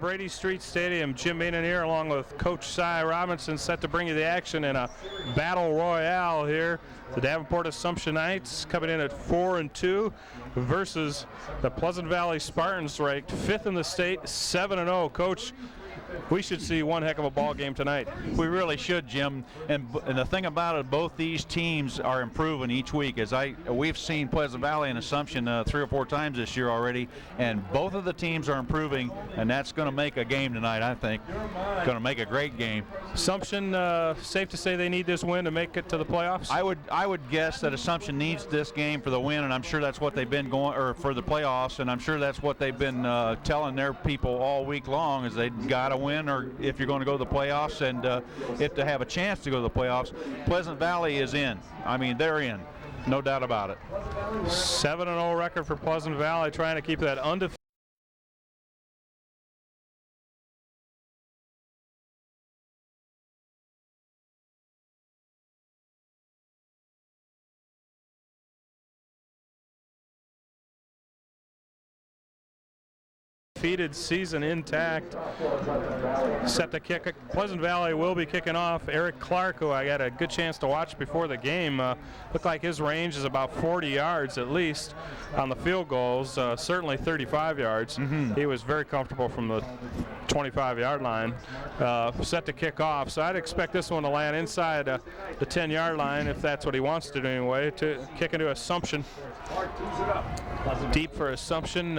Brady Street Stadium. Jim Meenan here along with Coach Cy Robinson, set to bring you the action in a battle royale here. The Davenport Assumption Knights coming in at 4-2 versus the Pleasant Valley Spartans, ranked 5th in the state, 7-0. Coach, we should see one heck of a ball game tonight. We really should, Jim. And the thing about it, both these teams are improving each week. We've seen Pleasant Valley and Assumption 3 or 4 times this year already, and both of the teams are improving, and that's going to make a game tonight, I think. Going to make a great game. Assumption, safe to say they need this win to make it to the playoffs? I would guess that Assumption needs this game for the win, and I'm sure that's what they've been going, or for the playoffs, and I'm sure that's what they've been telling their people all week long, is they got to win, or if you're going to go to the playoffs, and if to have a chance to go to the playoffs. Pleasant Valley is in. I mean, they're in, no doubt about it. 7-0 record for Pleasant Valley, trying to keep that undefeated. Defeated season intact. Set to kick. Pleasant Valley will be kicking off. Eric Clark, who I got a good chance to watch before the game, looked like his range is about 40 yards at least on the field goals, certainly 35 yards. He was very comfortable from the 25-yard line. Set to kick off, so I'd expect this one to land inside the 10-yard line, if that's what he wants to do anyway, to kick into Assumption. Deep for Assumption.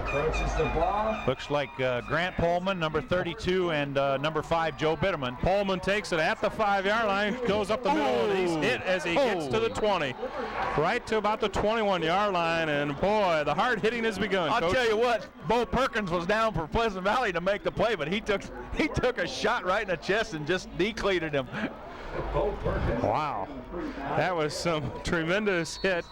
Approaches the ball. Looks like Grant Pullman, number 32, and number 5, Joe Bitterman. Pullman takes it at the 5-yard line, goes up the middle, and he's hit as he gets to the 20. Right to about the 21-yard line, and boy, the hard hitting has begun. I'll Coach. tell you what, Bo Perkins was down for Pleasant Valley to make the play, but he took a shot right in the chest and just decleated him. Wow, that was some tremendous hit.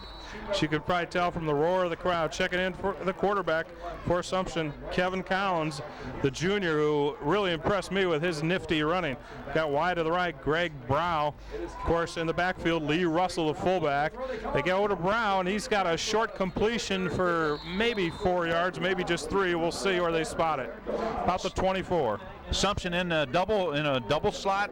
You could probably tell from the roar of the crowd. Checking in for the quarterback for Assumption, Kevin Collins, the junior, who really impressed me with his nifty running. Got wide to the right, Greg Brow. Of course, in the backfield, Lee Russell, the fullback. They go over to Brow, and he's got a short completion for maybe 4 yards, maybe just 3. We'll see where they spot it. About the 24. Assumption in a double slot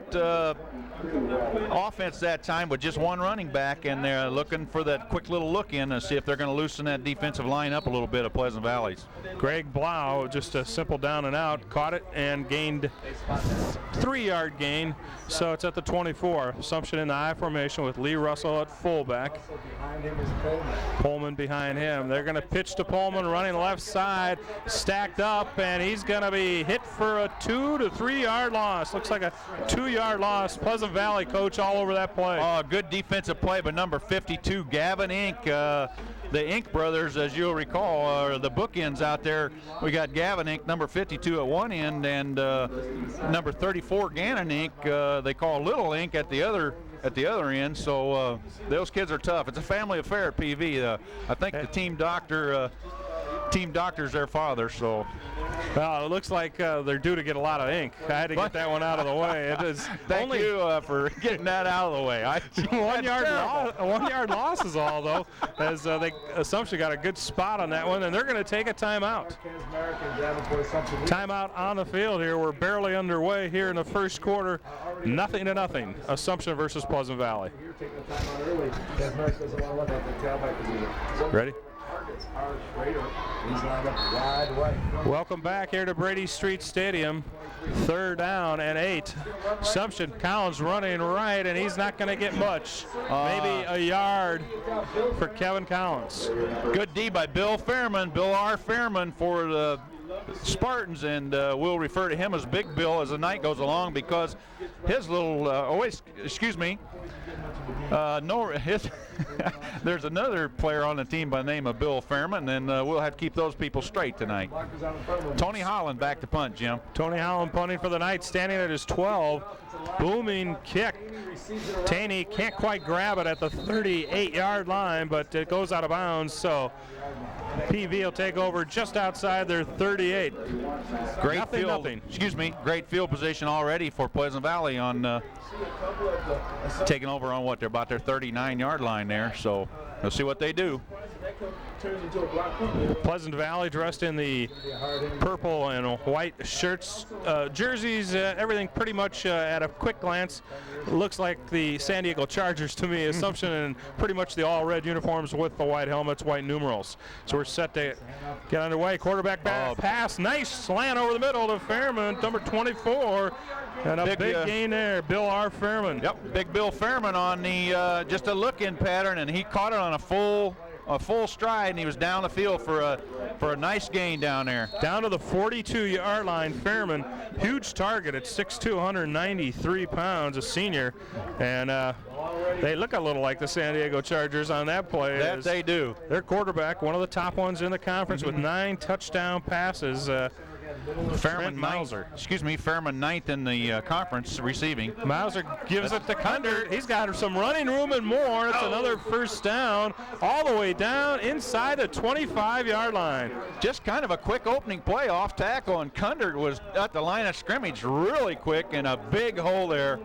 offense that time with just one running back, and they're looking for that quick little look in to see if they're going to loosen that defensive line up a little bit of Pleasant Valley's. Greg Blau, just a simple down and out, caught it and gained 3-yard gain, so it's at the 24. Assumption in the I formation with Lee Russell at fullback. Pullman behind him. They're going to pitch to Pullman, running left side, stacked up, and he's going to be hit for a 2 to 3 yard loss. Looks like a 2-yard loss. Pleasant Valley, coach, all over that play. Good defensive play by number 52, Gavin Inc. The Inc brothers, as you'll recall, are the bookends out there. We got Gavin Inc., number 52 at one end, and number 34, Gannon Inc., they call Little Inc. at the other end. So those kids are tough. It's a family affair at PV. I think the team doctor's their father, so. Well, it looks like they're due to get a lot of ink. I had to get that one out of the way. It is Thank you for getting that out of the way. 1 yard loss is all, though, as Assumption got a good spot on that one, and they're going to take a timeout. Timeout on the field here. We're barely underway here in the first quarter. 0-0. Assumption versus Pleasant Valley. Ready? Welcome back here to Brady Street Stadium. 3rd down and 8. Assumption, Collins running right, and he's not going to get much. Maybe a yard for Kevin Collins. Good D by Bill Fairman, Bill R. Fairman for the Spartans, and we'll refer to him as Big Bill as the night goes along, because his little, there's another player on the team by the name of Bill Fairman, and we'll have to keep those people straight tonight. Tony Holland back to punt, Jim. Tony Holland punting for the Knights, standing at his 12. Booming kick. Taney can't quite grab it at the 38-yard line, but it goes out of bounds, so PV will take over just outside their 38. Great field position already for Pleasant Valley on taking over on what they're about their 39-yard line there. So we'll see what they do. Pleasant Valley dressed in the purple and white shirts, jerseys, everything pretty much at a quick glance looks like the San Diego Chargers to me. Assumption and pretty much the all-red uniforms with the white helmets, white numerals. So we're set to get underway. Quarterback pass, nice slant over the middle to Fairman, number 24, and a big gain there. Bill R. Fairman. Yep, big Bill Fairman on the just a look-in pattern, and he caught it on a full stride, and he was down the field for a nice gain down there. Down to the 42-yard line. Fairman, huge target at 6'2", 193 pounds, a senior, and they look a little like the San Diego Chargers on that play. That they do. Their quarterback, one of the top ones in the conference, with 9 touchdown passes. Fairman ninth in the conference receiving. Mauser gives it to Kundert. He's got some running room and more. It's another first down all the way down inside the 25-yard line. Just kind of a quick opening play off tackle, and Kundert was at the line of scrimmage really quick, and a big hole there.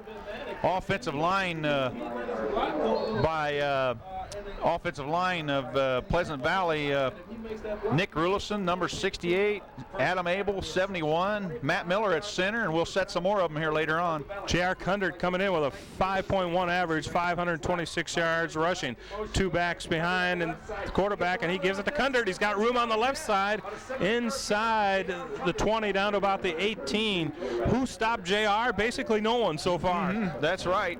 Offensive line offensive line of Pleasant Valley, Nick Rulifson, number 68, Adam Abel, 71, Matt Miller at center, and we'll set some more of them here later on. J.R. Kundert coming in with a 5.1 average, 526 yards rushing. 2 backs behind and the quarterback, and he gives it to Kundert. He's got room on the left side, inside the 20, down to about the 18. Who stopped J.R.? Basically no one so far. That's right.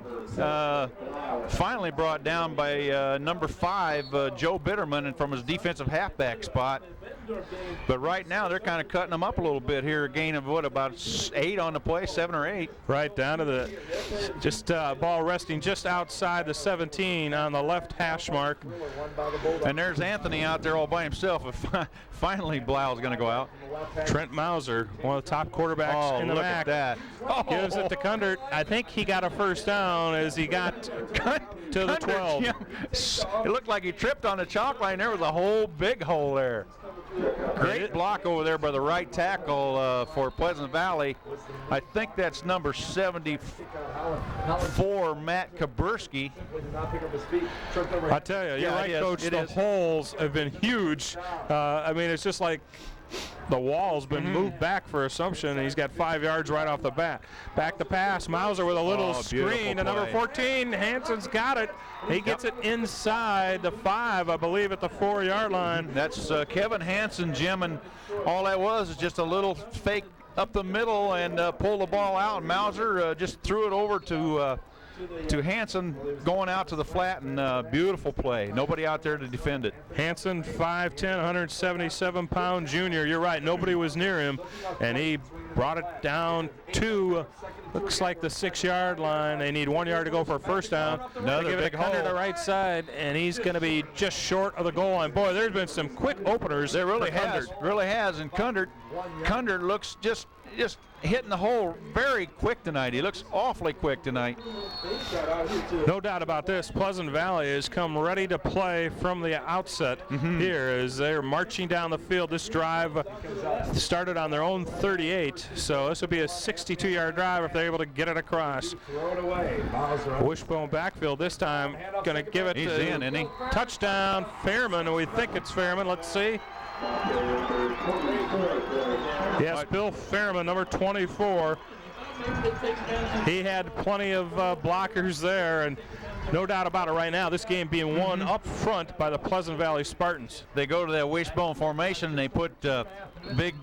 Finally brought down by number 5, Joe Bitterman, and from his defensive halfback spot. But right now they're kind of cutting them up a little bit here. A gain of what, about 8 on the play, 7 or 8. Right down to the ball resting just outside the 17 on the left hash mark. And there's Anthony out there all by himself. Finally Blau's going to go out. Trent Mauser, one of the top quarterbacks in the MAC. Look at that. Gives it to Kundert. I think he got a first down as he got to the 12. Yeah. It looked like he tripped on the chalk line. There was a whole big hole there. Great block over there by the right tackle for Pleasant Valley. I think that's number 74, Matt Kaburski. I tell you, you're right, Coach. The holes have been huge. I mean, it's just like the wall's been moved back for Assumption, and he's got 5 yards right off the bat. Back to pass. Mauser with a little screen to number 14. Hanson's got it. He gets it inside the 5, I believe, at the 4-yard line. That's Kevin Hanson, Jim, and all that was is just a little fake up the middle and pull the ball out. Mauser just threw it over to Hanson going out to the flat, and beautiful play. Nobody out there to defend it. Hanson, 5'10", 177-pound junior. You're right, nobody was near him, and he brought it down to, looks like the 6-yard line. They need 1 yard to go for a first down. Another big hole to the right side, and he's going to be just short of the goal line. Boy, there's been some quick openers. There really has, and Kundert looks just hitting the hole very quick tonight. He looks awfully quick tonight. No doubt about this. Pleasant Valley has come ready to play from the outset here as they're marching down the field. This drive started on their own 38, so this will be a 62-yard drive if they're able to get it across. Wishbone backfield this time. Going to give it to touchdown Fairman. We think it's Fairman. Let's see. Yes, Bill Fairman, number 24. He had plenty of blockers there, and no doubt about it right now, this game being won up front by the Pleasant Valley Spartans. They go to that wishbone formation, and they put big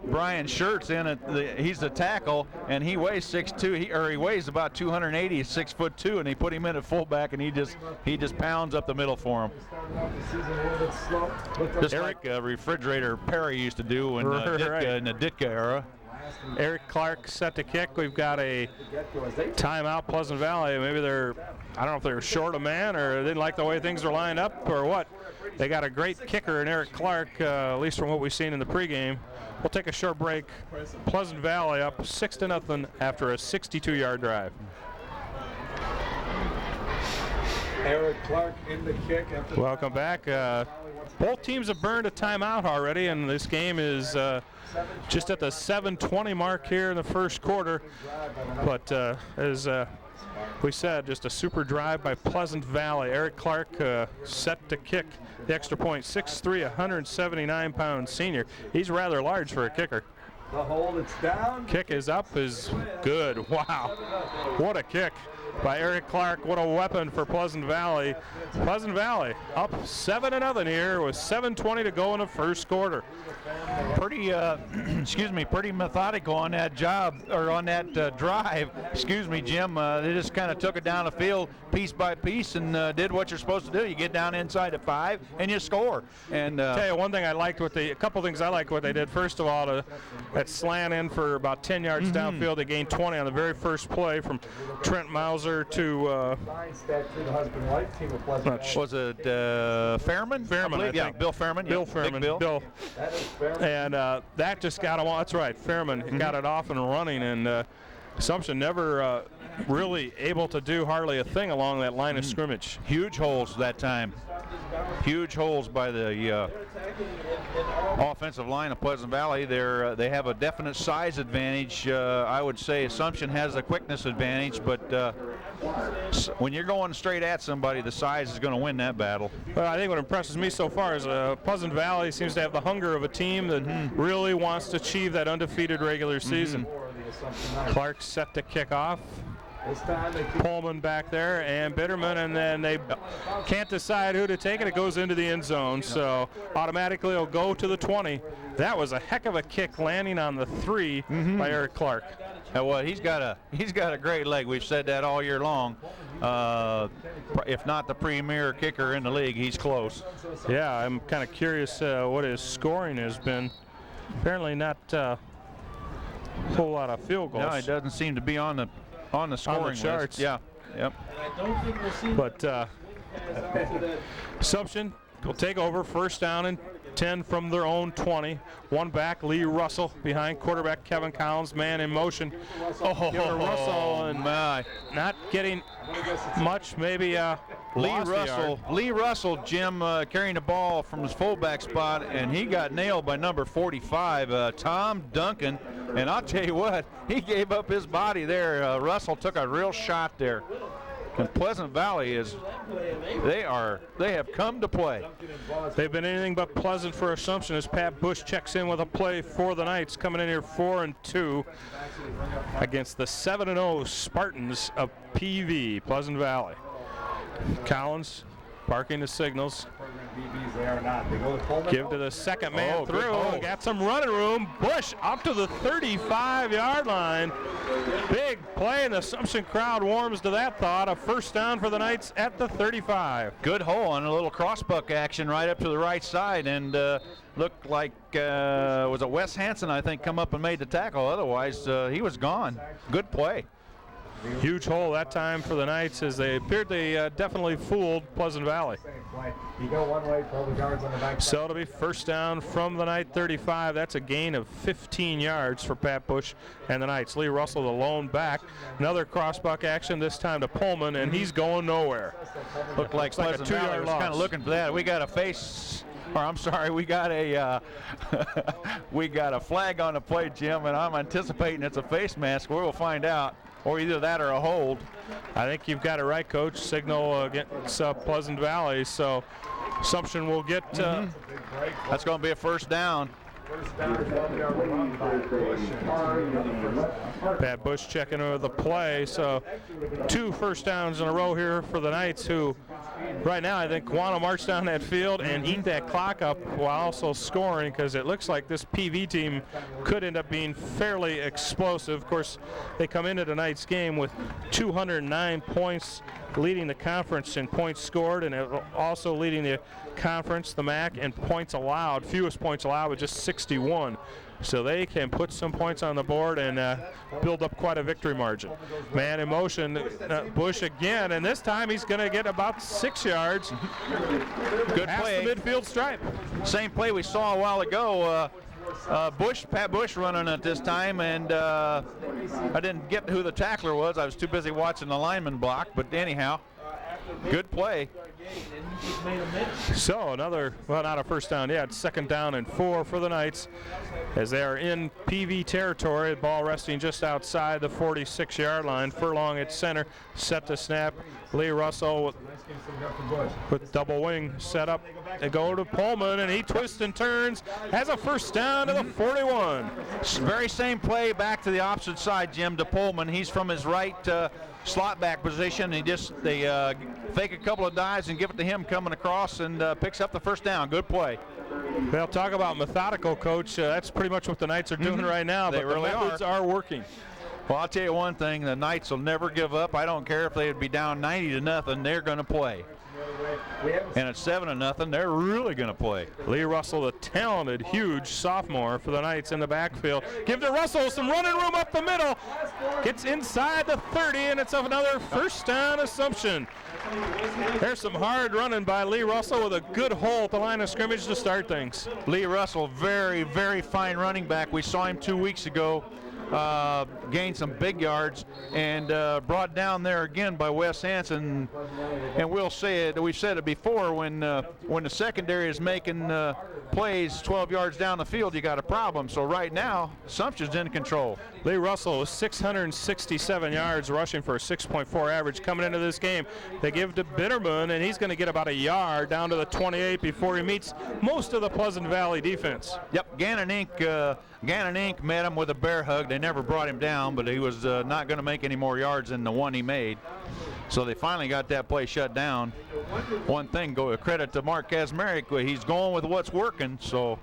Brian Schertz in it. He's the tackle, and he weighs 6'2". He weighs about 280, 6'2", and they put him in at fullback, and he just pounds up the middle for him. Just like Refrigerator Perry used to do in the Ditka era. Eric Clark set to kick. We've got a timeout, Pleasant Valley. Maybe I don't know if they're short a man or they didn't like the way things are lined up or what. They got a great kicker in Eric Clark, at least from what we've seen in the pregame. We'll take a short break. Pleasant Valley up 6-0 after a 62-yard drive. Eric Clark in the kick. Welcome back. Both teams have burned a timeout already, and this game is just at the 7:20 mark here in the first quarter. But as we said just a super drive by Pleasant Valley. Eric Clark set to kick the extra point. 6'3", 179-pound senior. He's rather large for a kicker. The hold, it's down. Kick is up, is good. Wow, what a kick by Eric Clark. What a weapon for Pleasant Valley. Pleasant Valley up 7-0 here with 7:20 to go in the first quarter. Pretty, excuse me, pretty methodical on that job, or on that drive. Excuse me, Jim. They just kind of took it down the field piece by piece and did what you're supposed to do. You get down inside at 5 and you score. And tell you one thing I liked a couple things I liked what they did. First of all, that slant in for about 10 yards downfield, they gained 20 on the very first play from Trent Mauser to was it Fairman? Fairman, I yeah, think. Bill Fairman. Bill yeah, Fairman. Bill. And that just got him. That's right, Fairman got it off and running, and Assumption never really able to do hardly a thing along that line of scrimmage. Huge holes that time. Huge holes by the offensive line of Pleasant Valley. They have a definite size advantage. I would say Assumption has a quickness advantage, but when you're going straight at somebody, the size is going to win that battle. Well, I think what impresses me so far is Pleasant Valley seems to have the hunger of a team that really wants to achieve that undefeated regular season. Clark set to kick off. Pullman back there and Bitterman, and then they can't decide who to take it. It goes into the end zone, so automatically it'll go to the 20. That was a heck of a kick landing on the 3 by Eric Clark. Well, he's got a great leg. We've said that all year long. If not the premier kicker in the league, he's close. Yeah, I'm kind of curious what his scoring has been. Apparently not a whole lot of field goals. No, he doesn't seem to be on the scoring charts. list. Yeah, yep. But Assumption will take over, first down and 10 from their own 20. One back, Lee Russell behind quarterback Kevin Collins, man in motion. Russell and not getting much, maybe Lee Russell, Jim, carrying the ball from his fullback spot, and he got nailed by number 45, Tom Duncan. And I'll tell you what, he gave up his body there. Russell took a real shot there. And Pleasant Valley they have come to play. They've been anything but pleasant for Assumption as Pat Bush checks in with a play for the Knights, coming in here 4-2 against the 7-0 Spartans of PV, Pleasant Valley. Collins barking the signals. Give to the second man through. Got some running room. Bush up to the 35-yard line. Big play, and the Assumption crowd warms to that thought. A first down for the Knights at the 35. Good hole on a little crossbuck action right up to the right side, and looked like was it Wes Hansen, I think, come up and made the tackle. Otherwise, he was gone. Good play. Huge hole that time for the Knights as they appeared they definitely fooled Pleasant Valley. So it'll be first down from the Knight 35. That's a gain of 15 yards for Pat Bush and the Knights. Lee Russell, the lone back. Another crossbuck action, this time to Pullman, and he's going nowhere. Looked like Pleasant Valley was kind of looking for that. We got a face. Or I'm sorry, we got a we got a flag on the play, Jim, and I'm anticipating it's a face mask. We'll find out, or either that or a hold. I think you've got it right, Coach. Signal against Pleasant Valley, so Assumption will get. That's going to be a first down. Pat Bush checking over the play, so 2 first downs in a row here for the Knights, who right now I think want to march down that field and eat that clock up while also scoring, because it looks like this PV team could end up being fairly explosive. Of course, they come into tonight's game with 209 points, leading the conference in points scored, and also leading the conference, the MAC, in points allowed, fewest points allowed with just 61. So they can put some points on the board and build up quite a victory margin. Man in motion, Bush again, and this time he's going to get about 6 yards. Good past play. The midfield stripe. Same play we saw a while ago. Pat Bush running it this time, and I didn't get who the tackler was. I was too busy watching the lineman block, but anyhow. Good play. So another, well, not a first down yet, second down and 4 for the Knights as they are in PV territory. Ball resting just outside the 46-yard line. Furlong at center, set to snap. Lee Russell with double wing set up. They go to Pullman, and he twists and turns, has a first down to the 41. Very same play back to the opposite side, Jim, to Pullman. He's from his right slot back position. They fake a couple of dives and give it to him coming across, and picks up the first down. Good play. They'll talk about methodical, Coach. That's pretty much what the Knights are doing right now. They but really the methods are working. Well, I'll tell you one thing, the Knights will never give up. I don't care if they would be down 90-0, they're going to play. And at 7-0, they're really going to play. Lee Russell, the talented, huge sophomore for the Knights in the backfield. Give to Russell some running room up the middle. Gets inside the 30, and it's another first down Assumption. There's some hard running by Lee Russell with a good hole at the line of scrimmage to start things. Lee Russell, very, very fine running back. We saw him 2 weeks ago. Gained some big yards and brought down there again by Wes Hansen. And we'll say it, we've said it before, when the secondary is making plays 12 yards down the field, you got a problem. So right now, Assumption's in control. Lee Russell with 667 yards, rushing for a 6.4 average coming into this game. They give to Bitterman, and he's going to get about a yard down to the 28 before he meets most of the Pleasant Valley defense. Yep, Gannon Inc. met him with a bear hug. They never brought him down, but he was not going to make any more yards than the one he made. So they finally got that play shut down. One thing, go credit to Mark Kazmarek. He's going with what's working. So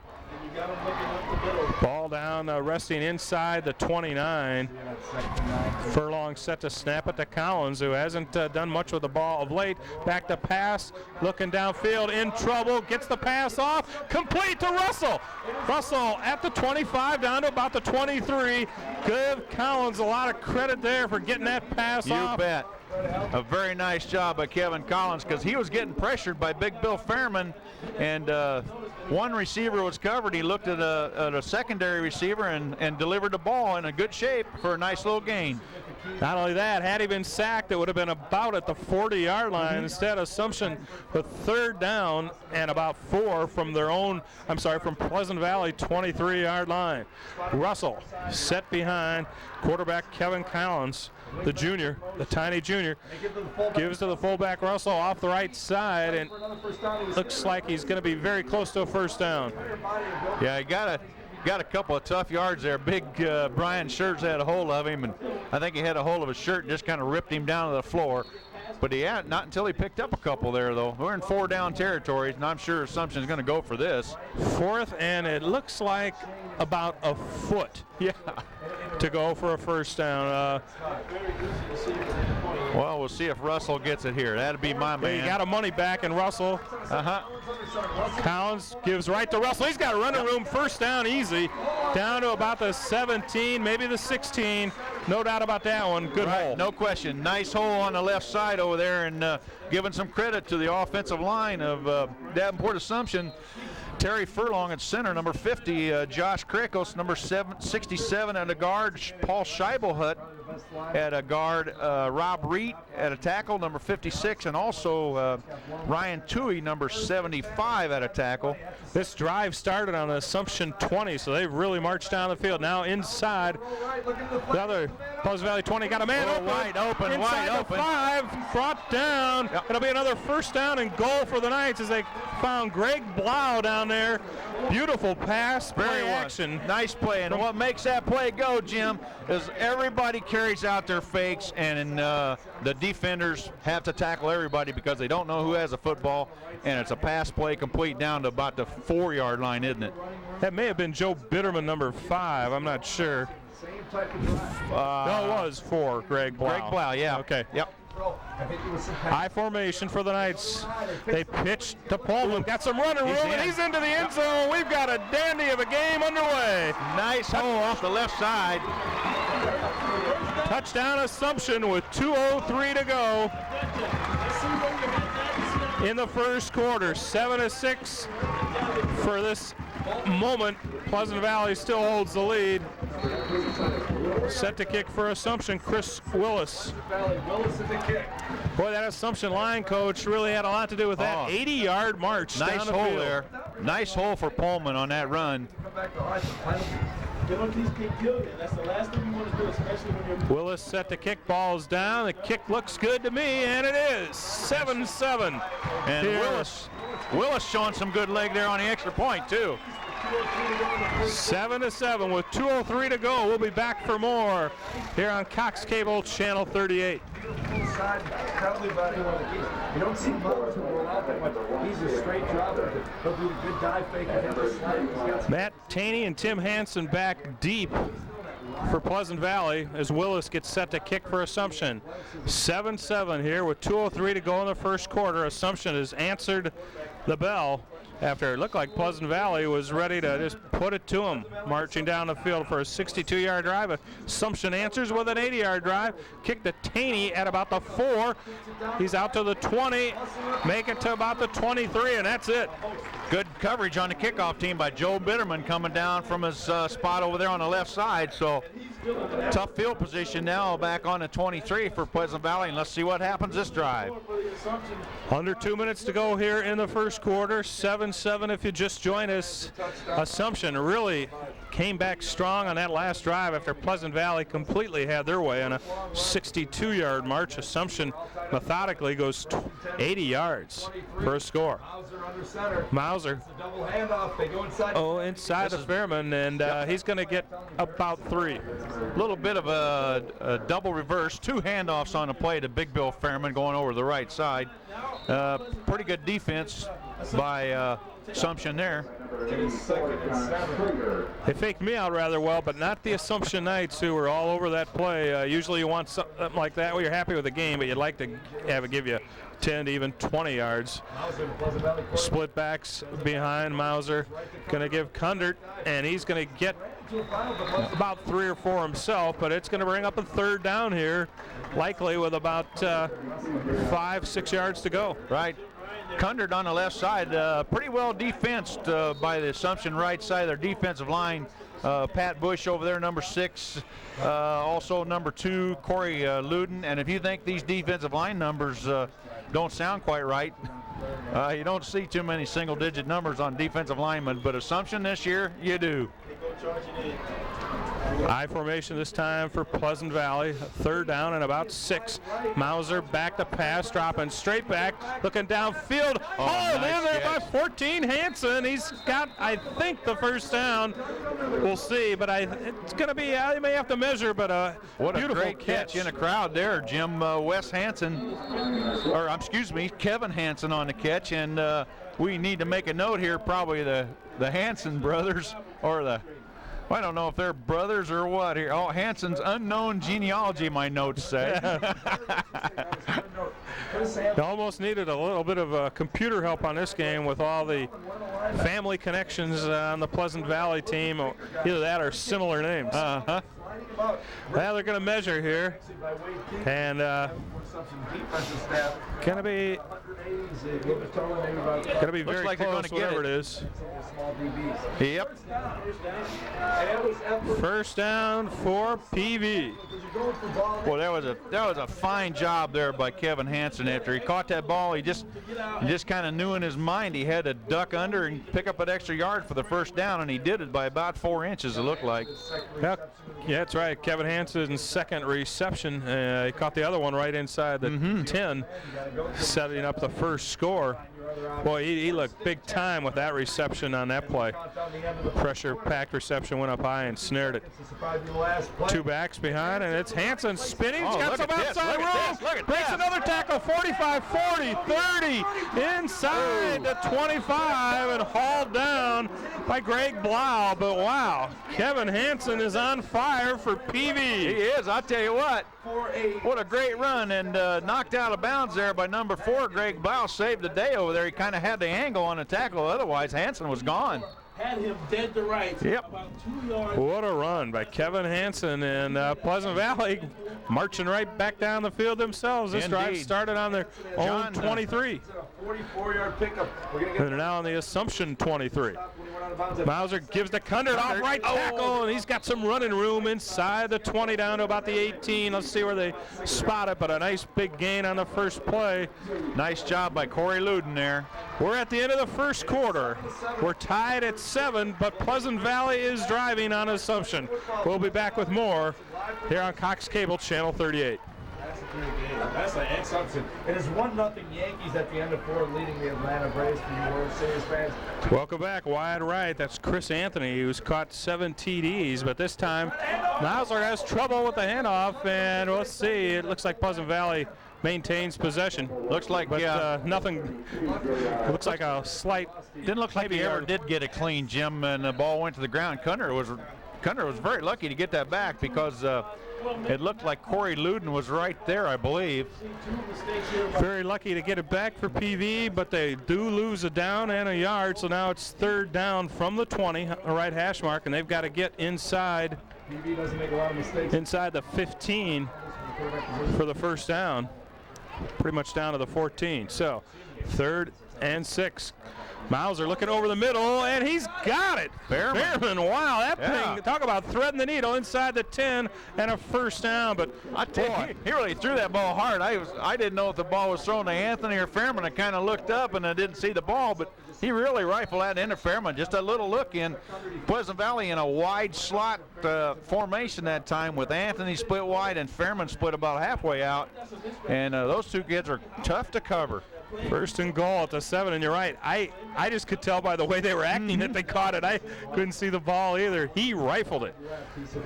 ball down, resting inside the 29. Furlong set to snap it to Collins, who hasn't done much with the ball of late. Back to pass, looking downfield, in trouble, gets the pass off, complete to Russell. Russell at the 25, down to about the 23. Give Collins a lot of credit there for getting that pass off. You bet. A very nice job by Kevin Collins, because he was getting pressured by Big Bill Fairman, and one receiver was covered. He looked at a secondary receiver and delivered the ball in a good shape for a nice little gain. Not only that, had he been sacked, it would have been about at the 40-yard line. Instead, Assumption with third down and about 4 from from Pleasant Valley 23-yard line. Russell set behind quarterback Kevin Collins, the junior, the tiny junior, gives to the fullback Russell off the right side, and looks like he's going to be very close to a first down. Yeah, he got a couple of tough yards there. Big Brian Schertz had a hold of him, and I think he had a hold of his shirt and just kind of ripped him down to the floor. But he had not until he picked up a couple there, though. We're in 4-down territories, and I'm sure Assumption's going to go for this. Fourth, and it looks like about a foot. Yeah. To go for a first down. Well, we'll see if Russell gets it here. That'd be my man. He got a money back, and Russell. Collins gives right to Russell. He's got a running room, first down easy. Down to about the 17, maybe the 16. No doubt about that one. Good hole. No question. Nice hole on the left side over there, and giving some credit to the offensive line of Davenport Assumption. Terry Furlong at center, number 50. Josh Krikos, number 67 at a guard. Paul Scheibelhut at a guard. Rob Reed at a tackle, number 56. And also Ryan Toohey, number 75 at a tackle. This drive started on the Assumption 20, so they've really marched down the field. Now inside, the other Pleasant Valley 20 got a man open. Wide open, inside wide open. 5, brought down. Yep. It'll be another first down and goal for the Knights as they found Greg Blau down there. Beautiful pass, play action. Nice play, and what makes that play go, Jim, is everybody carries out their fakes, and the defenders have to tackle everybody because they don't know who has a football, and it's a pass play complete down to about the 4-yard line, isn't it? That may have been Joe Bitterman, number 5. I'm not sure. No, it was 4, Greg Blau. Greg Blau, yeah. Okay. Yep. High formation for the Knights. They pitch to Pullman. Got some running room, and he's into the end zone. We've got a dandy of a game underway. Nice hole off the left side. Touchdown Assumption with 2:03 to go in the first quarter. 7-6 for this moment. Pleasant Valley still holds the lead. Set to kick for Assumption, Chris Willis. Willis is the kick. Boy, that Assumption line coach really had a lot to do with that 80-yard march Nice down the hole field. there. Nice hole for Pullman on that run. That's the last thing you want to do, especially when you're... Willis set to kick, balls down. The kick looks good to me, and it is 7-7. And Here. Willis showing some good leg there on the extra point, too. 7-7 with 2:03 to go. We'll be back for more here on Cox Cable Channel 38. You don't see Mullins roll out that much. He's a straight dropper. He'll do a good dive fake and hit the slide. Matt Taney and Tim Hansen back deep for Pleasant Valley as Willis gets set to kick for Assumption. 7-7 here with 2:03 to go in the first quarter. Assumption has answered the bell after it looked like Pleasant Valley was ready to just put it to him, marching down the field for a 62-yard drive. Assumption answers with an 80-yard drive. Kick to Taney at about the 4. He's out to the 20, make it to about the 23, and that's it. Good coverage on the kickoff team by Joe Bitterman coming down from his spot over there on the left side. So tough field position now back on the 23 for Pleasant Valley, and let's see what happens this drive. Under 2 minutes to go here in the first quarter. 7-7 if you just join us. Assumption really came back strong on that last drive after Pleasant Valley completely had their way on a 62-yard march. Assumption methodically goes 80 yards for a score. Mauser. Inside the Fairman, and he's going to get about 3. A little bit of a double reverse, 2 handoffs on the play to Big Bill Fairman going over the right side. Pretty good defense by Assumption there. They faked me out rather well, but not the Assumption Knights, who were all over that play. Usually you want something like that where you're happy with the game, but you'd like to have it give you 10 to even 20 yards. Split backs behind Mauser. Going to give Kundert, and he's going to get about 3 or 4 himself, but it's going to bring up a third down here, likely with about 5-6 yards to go. Right. Kundert on the left side, pretty well defensed by the Assumption right side of their defensive line. Pat Bush over there, number 6. Also number 2, Corey Luden. And if you think these defensive line numbers don't sound quite right, you don't see too many single-digit numbers on defensive linemen, but Assumption this year, you do. I formation this time for Pleasant Valley. Third down and about 6. Mauser back to pass, dropping straight back, looking downfield. Hauled in there by 14. Hansen. He's got, I think, the first down. We'll see, but it's going to be, you may have to measure, but what a beautiful great catch in the crowd there, Jim. Wes Hansen, or excuse me, Kevin Hansen on the catch, and we need to make a note here, probably the Hansen brothers, or the, I don't know if they're brothers or what here. Oh, Hansen's unknown genealogy, my notes say. You almost needed a little bit of computer help on this game with all the family connections on the Pleasant Valley team. Either that or similar names. Uh-huh. Well, they're going to measure here, and going to be very like close, whatever it is. Yep. First down for PV. Well, that was a fine job there by Kevin Hansen. After he caught that ball, he just kind of knew in his mind he had to duck under and pick up an extra yard for the first down, and he did it by about 4 inches, it looked like. Yeah, that's right. Kevin Hansen's second reception. He caught the other one right inside the 10, setting up the first score. Boy, he looked big time with that reception on that play. Pressure-packed reception went up high and snared it. 2 backs behind, and it's Hansen spinning. He's got some outside room. Breaks another tackle, 45, 40, 30, inside the 25, and hauled down by Greg Blau. But wow, Kevin Hansen is on fire for PV. He is, I'll tell you what. What a great run, and knocked out of bounds there by number 4. Greg Blau saved the day over there. He kind of had the angle on the tackle. Otherwise, Hansen was gone. Had him dead to rights. Yep. About 2 yards. What a run by Kevin Hansen, and Pleasant Valley marching right back down the field themselves. This drive started on their own 23. 44-yard pickup. And they're now on the Assumption 23. Mauser gives the Kundert off right tackle, and he's got some running room inside the 20 down to about the 18. Let's see where they spot it, but a nice big gain on the first play. Nice job by Corey Luden there. We're at the end of the first quarter. We're tied at 7, but Pleasant Valley is driving on Assumption. We'll be back with more here on Cox Cable Channel 38. That's an Assumption. It is 1-0 Yankees at the end of 4, leading the Atlanta Braves for you World Series fans. Welcome back. Wide right. That's Chris Anthony, who's caught 7 TDs, but this time Mauser has trouble with the handoff, and let's see. It looks like Pleasant Valley maintains possession. Looks like, but nothing. Looks like a slight. Didn't look like he ever did get it clean, Jim, and the ball went to the ground. Kundert was very lucky to get that back because it looked like Corey Luden was right there, I believe. Very lucky to get it back for PV, but they do lose a down and a yard, so now it's 3rd down from the 20, right hash mark, and they've got to get inside. PV doesn't make a lot of mistakes. Inside the 15 for the first down. Pretty much down to the 14. So 3rd and 6. Mauser looking over the middle, and he's got it. Behrman, wow, that thing, talk about threading the needle inside the 10 and a first down. But I tell you, he really threw that ball hard. I didn't know if the ball was thrown to Anthony or Fairman. I kind of looked up and I didn't see the ball, but he really rifled that into Fairman. Just a little look in. Pleasant Valley in a wide slot formation that time with Anthony split wide and Fairman split about halfway out. And those two kids are tough to cover. 1st and goal at the 7, and you're right. I just could tell by the way they were acting that they caught it. I couldn't see the ball either. He rifled it.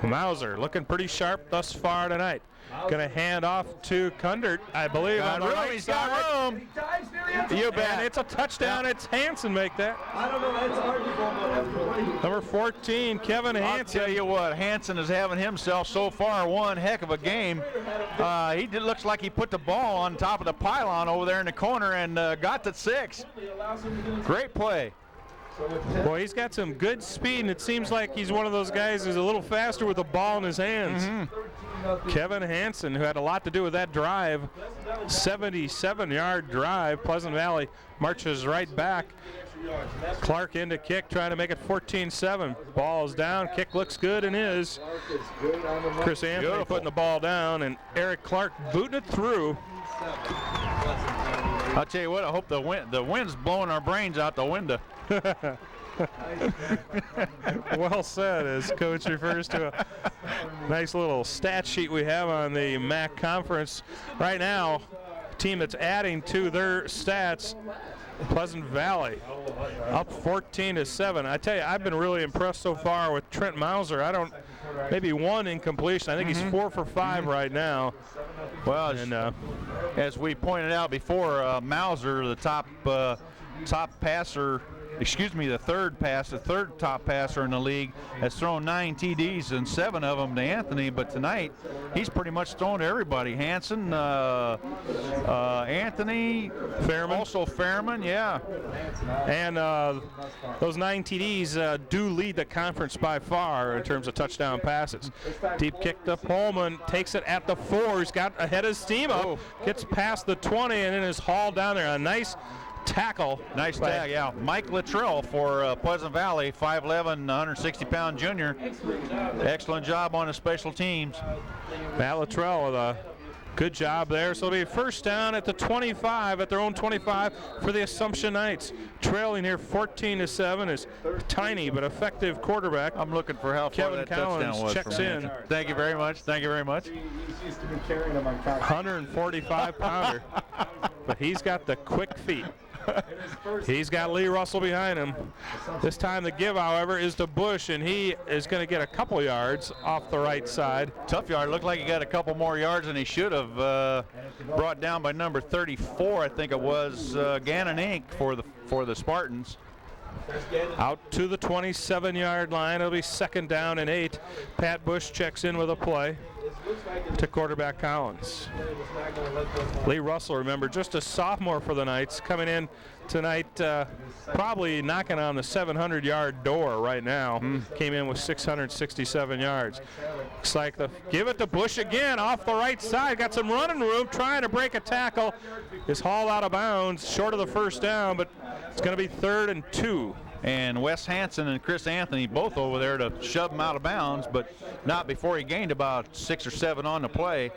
Mauser looking pretty sharp thus far tonight. Going to hand off to Kundert, I believe. On the right He's side. got room. You bet. And it's a touchdown. It's Hansen make that. I don't know. That's arguable. Number 14, Kevin Hansen. I'll tell you what, Hansen is having himself so far one heck of a game. Looks like he put the ball on top of the pylon over there in the corner and got to 6. Great play. Boy, he's got some good speed, and it seems like he's one of those guys who's a little faster with the ball in his hands. Kevin Hansen, who had a lot to do with that drive, 77-yard drive. Pleasant Valley marches right back. Clark into kick, trying to make it 14-7. Ball is down, kick looks good and is. Chris Anthony putting the ball down, and Eric Clark booting it through. I'll tell you what, I hope the wind's blowing our brains out the window. Well said, as Coach refers to a nice little stat sheet we have on the MAC conference. Right now, team that's adding to their stats, Pleasant Valley, up 14-7. I tell you, I've been really impressed so far with Trent Mauser. Maybe 1 incompletion. I think he's 4 for 5 right now. Well, as we pointed out before, Mauser, the top passer, the third top passer in the league, has thrown 9 TDs and 7 of them to Anthony. But tonight, he's pretty much thrown to everybody. Hansen, Anthony, also Fairman, yeah. And those 9 TDs do lead the conference by far in terms of touchdown passes. Deep kick to Pullman, takes it at the 4. He's got ahead of steam up, gets past the 20, and then is hauled down there. A nice tackle. Nice tag, yeah. Mike Luttrell for Pleasant Valley, 5'11", 160-pound junior. Excellent job on the special teams. Matt Luttrell with a good job there. So it'll be first down at the 25, at their own 25 for the Assumption Knights. Trailing here 14-7 is tiny but effective quarterback. I'm looking for how Kevin far that touchdown Collins was. checks in. Thank you very much. Thank you very much. 145-pounder, but he's got the quick feet. He's got Lee Russell behind him. This time the give, however, is to Bush, and he is going to get a couple yards off the right side. Tough yard. Looked like he got a couple more yards than he should have. Brought down by number 34, I think it was, Gannon Inc. for the Spartans. Out to the 27-yard line. It'll be 2nd down and 8. Pat Bush checks in with a play to quarterback Collins. Lee Russell, remember, just a sophomore for the Knights, coming in tonight, probably knocking on the 700-yard door right now. Came in with 667 yards. Looks like give it to Bush again off the right side. Got some running room, trying to break a tackle. Is hauled out of bounds, short of the first down, but it's going to be 3rd and 2. and Wes Hansen and Chris Anthony both over there to shove him out of bounds, but not before he gained about 6 or 7 on the play.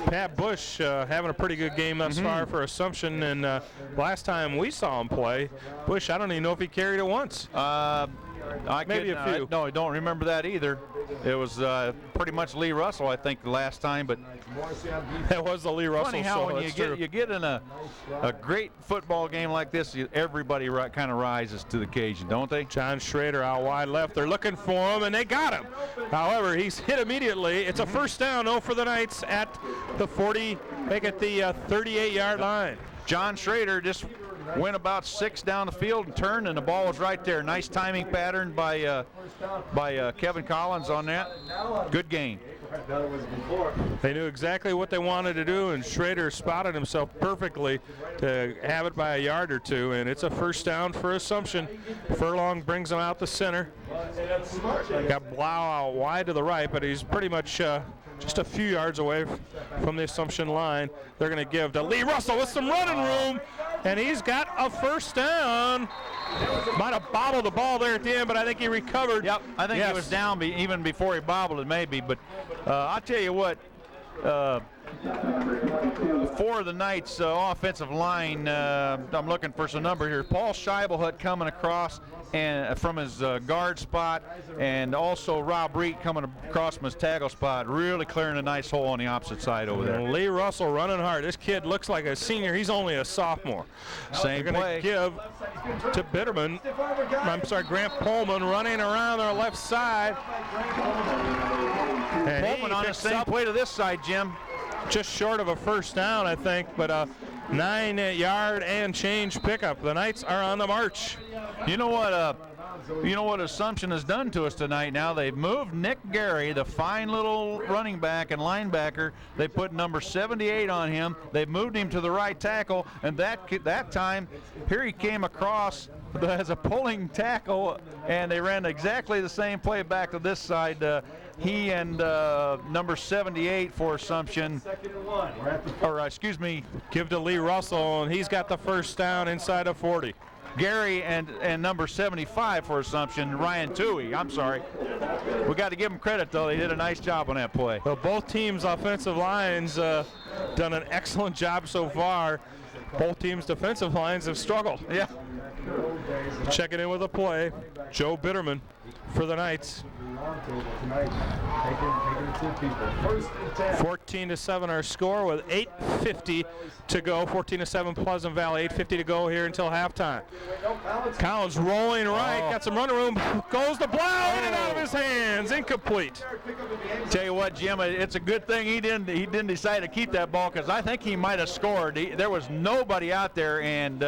Pat Bush having a pretty good game thus far for Assumption, and last time we saw him play, Bush, I don't even know if he carried it once. Maybe a few. No, I don't remember that either. It was pretty much Lee Russell, I think, the last time. But that was the Lee Russell funny how show. when you get in a great football game like this, everybody kind of rises to the occasion, don't they? John Schrader out wide left. They're looking for him, and they got him. However, he's hit immediately. It's a first down, though, for the Knights at the 40, make it the 38-yard line. John Schrader just went about 6 down the field and turned, and the ball was right there. Nice timing pattern by Kevin Collins on that. Good gain. They knew exactly what they wanted to do, and Schrader spotted himself perfectly to have it by a yard or two, and it's a first down for Assumption. Furlong brings him out the center. Got Blau out wide to the right, but he's pretty much just a few yards away from the Assumption line. They're going to give to Lee Russell with some running room, and he's got a first down. Might have bobbled the ball there at the end, but I think he recovered. Yep, I think he was down even before he bobbled it maybe, but I'll tell you what, for the Knights offensive line, I'm looking for some number here. Paul Scheibelhut coming across and from his guard spot, and also Rob Reed coming across from his tackle spot, really clearing a nice hole on the opposite side over there. Lee Russell running hard. This kid looks like a senior. He's only a sophomore. Same They're play. Give to Grant Pullman running around our left side. And Pullman on the same play to this side, Jim. Just short of a first down, I think, but a 9-yard and change pickup. The Knights are on the march. You know what Assumption has done to us tonight now? They've moved Nick Gary, the fine little running back and linebacker. They put number 78 on him. They've moved him to the right tackle, and that time, here he came across as a pulling tackle, and they ran exactly the same play back to this side. He and number 78 for Assumption, give to Lee Russell, and he's got the first down inside of 40. Gary and number 75 for Assumption, Ryan Toohey. I'm sorry. We got to give them credit, though. They did a nice job on that play. Well, both teams' offensive lines done an excellent job so far. Both teams' defensive lines have struggled. Yeah. Checking in with a play, Joe Bitterman for the Knights. 14-7 our score with 8:50 to go. 14-7 Pleasant Valley. 8:50 to go here until halftime. Collins rolling right, got some running room. Goes to Blau, in and out of his hands, incomplete. Tell you what, Jim, it's a good thing he didn't decide to keep that ball, because I think he might have scored. There was nobody out there, and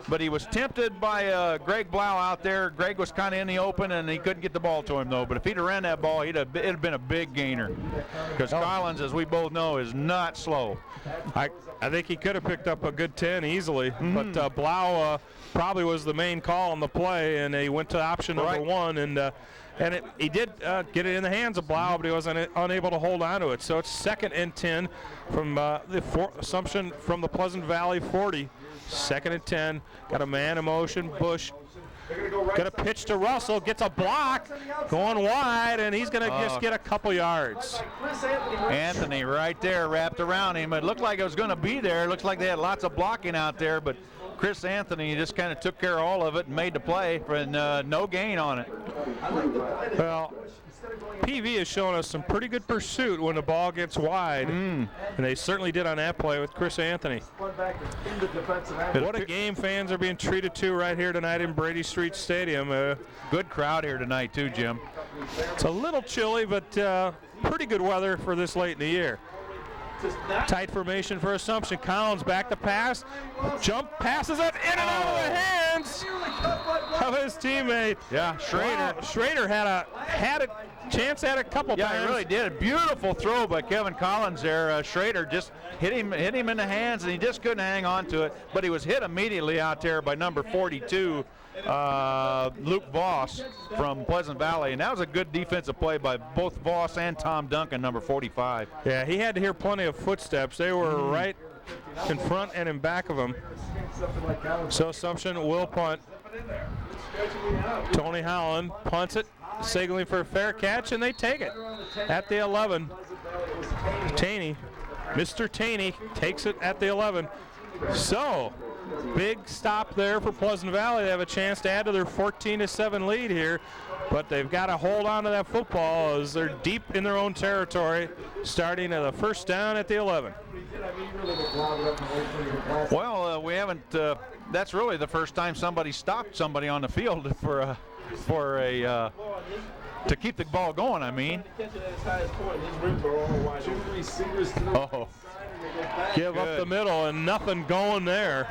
but he was tempted by Greg Blau out there. Greg was kind of in the open, and he couldn't get the ball to him, though. But if he'd have ran that ball, it'd have been a big gainer, because Collins, as we both know, is not slow. I think he could have picked up a good 10 easily, but Blau probably was the main call on the play, and he went to option number 1, and he did get it in the hands of Blau, but he was unable to hold on to it. So it's 2nd and 10 from Assumption from the Pleasant Valley 40. 2nd and 10. Got a man in motion. Bush got a pitch to Russell. Gets a block. Going wide, and he's going to just get a couple yards. Anthony right there wrapped around him. It looked like it was going to be there. It looks like they had lots of blocking out there, but Chris Anthony just kind of took care of all of it and made the play, and no gain on it. Well, PV has shown us some pretty good pursuit when the ball gets wide, and they certainly did on that play with Chris Anthony. What a game fans are being treated to right here tonight in Brady Street Stadium. Good crowd here tonight too, Jim. It's a little chilly, but pretty good weather for this late in the year. Tight formation for Assumption. Collins back to pass. Jump, passes it in and out of the hands of his teammate. Yeah, Schrader. Wow. Schrader had a chance at a couple times. Yeah, he really did. Beautiful throw by Kevin Collins there. Schrader just hit him in the hands, and he just couldn't hang on to it. But he was hit immediately out there by number 42, Luke Voss from Pleasant Valley, and that was a good defensive play by both Voss and Tom Duncan, number 45. Yeah, he had to hear plenty of footsteps. They were right in front and in back of him. So Assumption will punt. Tony Holland punts it, signaling for a fair catch, and they take it at the 11. Taney, Mr. Taney takes it at the 11. So, big stop there for Pleasant Valley. They have a chance to add to their 14-7 lead here, but they've got to hold on to that football as they're deep in their own territory, starting at the first down at the 11. Well, we haven't. That's really the first time somebody stopped somebody on the field for to keep the ball going. I mean. Oh. Give up the middle and nothing going there.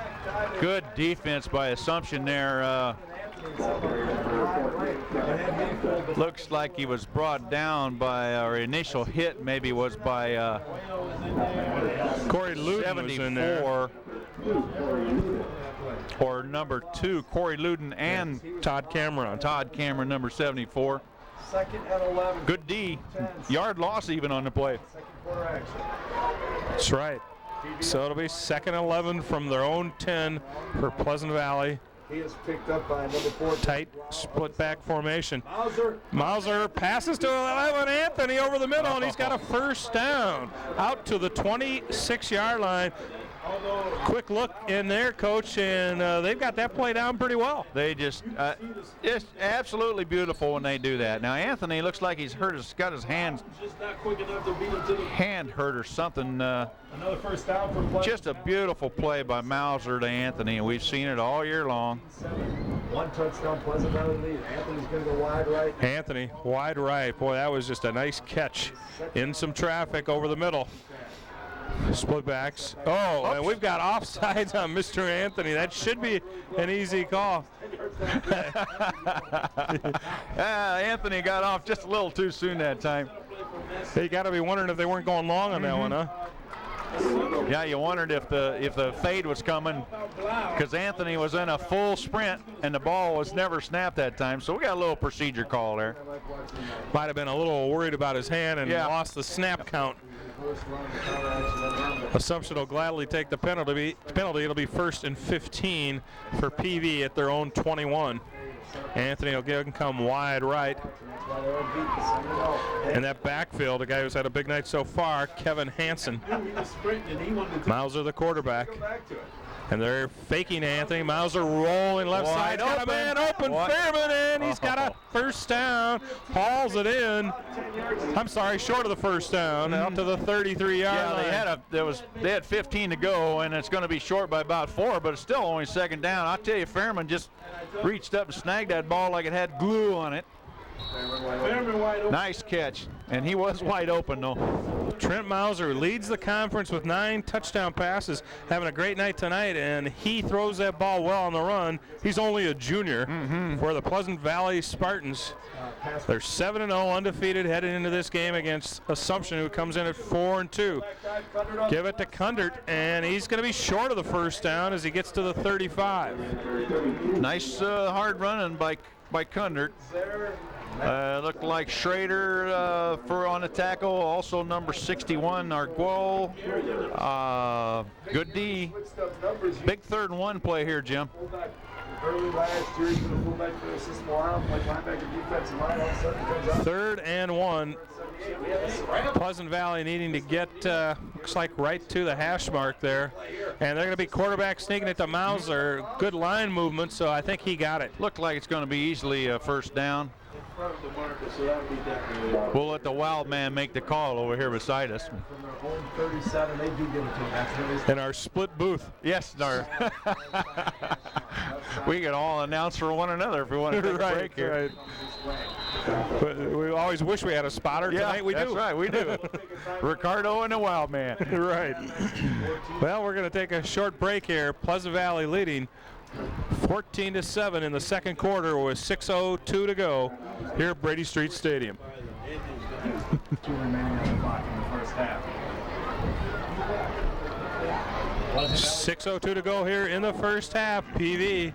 Good defense by Assumption there. Looks like he was brought down by, our initial hit maybe was by Corey Luden was in there. Or number 2, Corey Luden and Todd Cameron. Todd Cameron, number 74. Second and 11. Good D. Yard loss even on the play. Second quarter action. That's right. So it'll be second and 11 from their own 10 for Pleasant Valley. He is picked up by number 4. Tight split back formation. Mauser. Mauser passes to 11 Anthony over the middle, and he's got a first down out to the 26-yard line. Quick look in there, Coach, and they've got that play down pretty well. They just absolutely beautiful when they do that. Now Anthony looks like he's got his hand hurt or something. Another first down for Pleasant. Just a beautiful play by Mauser to Anthony, and we've seen it all year long. 1 touchdown, Pleasant Valley lead. Anthony's going to go wide right. Anthony, wide right. Boy, that was just a nice catch in some traffic over the middle. Split backs. Oh, and we've got offsides on Mr. Anthony. That should be an easy call. Anthony got off just a little too soon that time. You got to be wondering if they weren't going long on that one, huh? Yeah, you wondered if the fade was coming, because Anthony was in a full sprint and the ball was never snapped that time. So we got a little procedure call there. Might have been a little worried about his hand and lost the snap count. Assumption will gladly take the penalty. It'll be 1st and 15 for PV at their own 21. Anthony will come wide right. In that backfield, a guy who's had a big night so far, Kevin Hansen. Mauser, the quarterback. And they're faking Anthony. Mauser rolling left side. Got a man open. Fairman, and he's got a first down. Hauls it in. I'm sorry, short of the first down, out to the 33-yard line. Yeah, they had 15 to go, and it's going to be short by about 4, but it's still only second down. I'll tell you, Fairman just reached up and snagged that ball like it had glue on it. Nice catch, and he was wide open though. Trent Mauser leads the conference with 9 touchdown passes, having a great night tonight, and he throws that ball well on the run. He's only a junior for the Pleasant Valley Spartans. They're 7-0 undefeated heading into this game against Assumption, who comes in at 4-2. Give it to Kundert, and he's going to be short of the first down as he gets to the 35. Nice hard running by Kundert. Looked like Schrader for on the tackle, also number 61, Arguel. Good D. Big 3rd and 1 play here, Jim. Early last year, he's been a fullback for the system a while, played linebacker, defensive line, all of a sudden he comes out. 3rd and 1. Pleasant Valley needing to get, looks like right to the hash mark there. And they're going to be quarterback sneaking it to Mauser. Good line movement, so I think he got it. Looked like it's going to be easily a first down. We'll let the wild man make the call over here beside us. From their own 37, they do give it to him. In our split booth. Yes, we could all announce for one another if we want to take a break here. Right. But we always wish we had a spotter. Tonight we do. That's right, we do. Ricardo and the wild man. Right. Well, we're going to take a short break here. Pleasant Valley leading 14-7 in the second quarter with 6:02 to go here at Brady Street Stadium. 2 remaining on the clock in the first half. 6:02 to go here in the first half. PV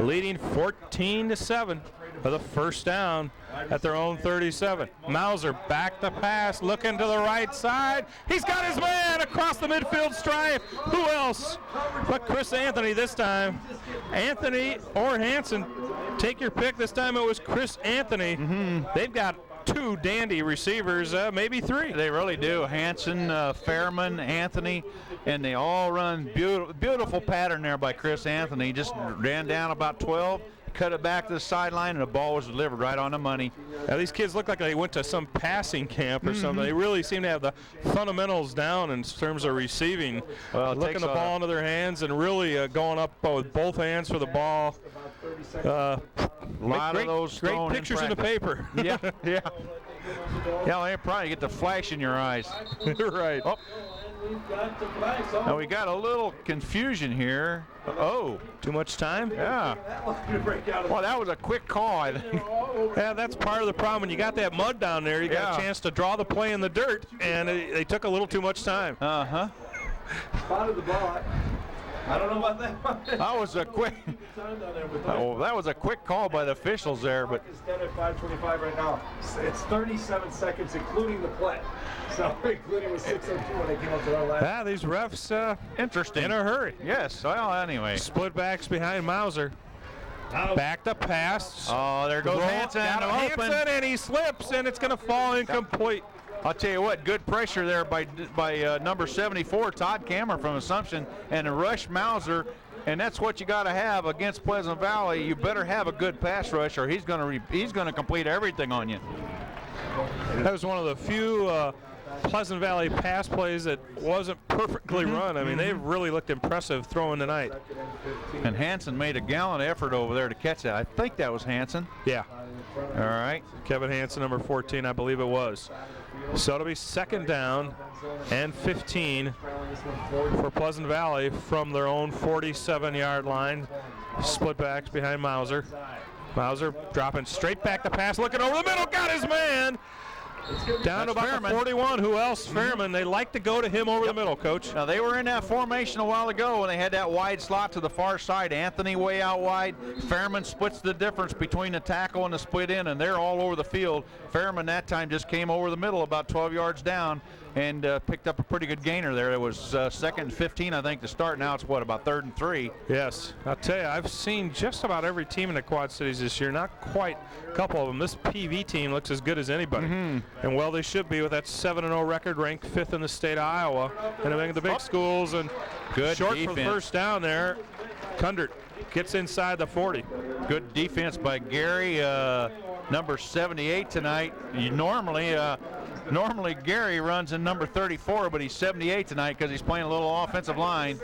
leading 14-7 for the first down at their own 37. Mauser back to pass, looking to the right side. He's got his man across the midfield stripe. Who else but Chris Anthony this time? Anthony or Hansen take your pick. This time it was Chris Anthony. They've got 2 dandy receivers, maybe 3. They really do. Hanson, Fairman, Anthony, and they all run beautiful pattern there by Chris Anthony. He just ran down about 12, cut it back to the sideline, and the ball was delivered right on the money. Now, these kids look like they went to some passing camp or something. They really seem to have the fundamentals down in terms of receiving. Well, looking the ball into their hands and really going up with both hands for the ball. A lot of those great pictures in the paper. Yeah, yeah. Yeah, they probably get the flash in your eyes. Right. Oh. Now we got a little confusion here. Oh, too much time? Yeah. Well, that was a quick call, I think. Yeah, that's part of the problem. When you got that mud down there, you got a chance to draw the play in the dirt, and they took a little too much time. Spotted the ball. I don't know about that one. That was a quick. Oh, that was a quick call by the officials there, but It's dead at 5:25 right now. It's 37 seconds, including the play. So including with 6:02 when they came up to our last. These refs interesting. in a hurry. Yes. Well, anyway. Split backs behind Mauser. Back to pass. Oh, there goes Hanson. Hanson, and he slips, and it's going to fall incomplete. I'll tell you what, good pressure there by number 74, Todd Cameron from Assumption, and a rush Mauser, and that's what you got to have against Pleasant Valley. You better have a good pass rush, or he's going to complete everything on you. That was one of the few Pleasant Valley pass plays that wasn't perfectly run. I mean, they really looked impressive throwing tonight. And Hanson made a gallant effort over there to catch that. I think that was Hanson. Yeah. All right. Kevin Hanson, number 14, I believe it was. So it'll be 2nd down and 15 for Pleasant Valley from their own 47-yard line. Split backs behind Mauser. Mauser dropping straight back to pass, looking over the middle, got his man. Down to about the 41. Who else? Fairman. They like to go to him over the middle, Coach. Now, they were in that formation a while ago when they had that wide slot to the far side. Anthony way out wide. Fairman splits the difference between the tackle and the split end, and they're all over the field. Fairman that time just came over the middle about 12 yards down and picked up a pretty good gainer there. It was 2nd and 15, I think, to start. Now it's, what, about 3rd and 3? Yes. I'll tell you, I've seen just about every team in the Quad Cities this year. Not quite a couple of them. This PV team looks as good as anybody. And, well, they should be with that 7-0 record, ranked 5th in the state of Iowa. And among the big schools, and good short defense. for the first down there. Kundert gets inside the 40. Good defense by Gary, number 78 tonight. Normally Gary runs in number 34, but he's 78 tonight because he's playing a little offensive line.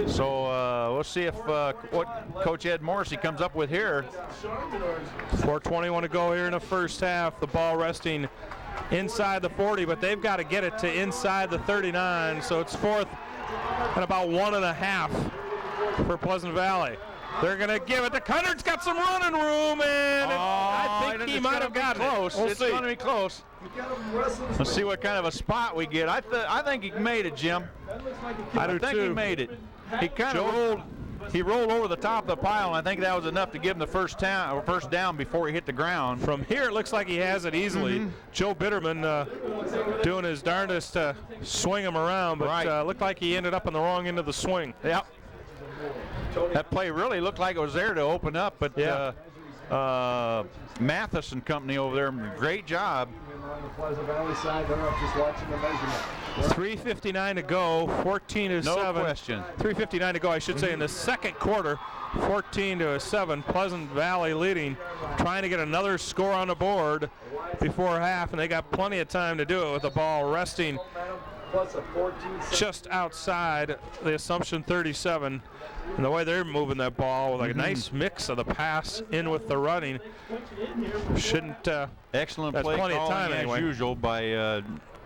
So we'll see if what Coach Ed Morrissey comes up with here. 4:21 to go here in the first half. The ball resting inside the 40, but they've got to get it to inside the 39. So it's 4th and about 1.5 for Pleasant Valley. They're going to give it to Cunnert's got some running room, and I think he might have gotten close. We'll it's see. going to be close. Let's see what kind of a spot we get. I think he made it, Jim. I do think too. he made it. He kind of rolled. He rolled over the top of the pile, and I think that was enough to give him the first down before he hit the ground. From here, it looks like he has it easily. Joe Bitterman doing his darndest to swing him around, but looked like he ended up on the wrong end of the swing. Yep. That play really looked like it was there to open up, but Mathis and company over there, great job. On the Pleasant Valley side, they're up just watching the measurement. 3:59 to go, 14-7. No question. 3:59 to go, I should say, in the second quarter. 14-7, Pleasant Valley leading, trying to get another score on the board before half, and they got plenty of time to do it with the ball resting just outside the Assumption 37. And the way they're moving that ball with a nice mix of the pass in with the running, shouldn't. Excellent that's play plenty of time as anyway. usual by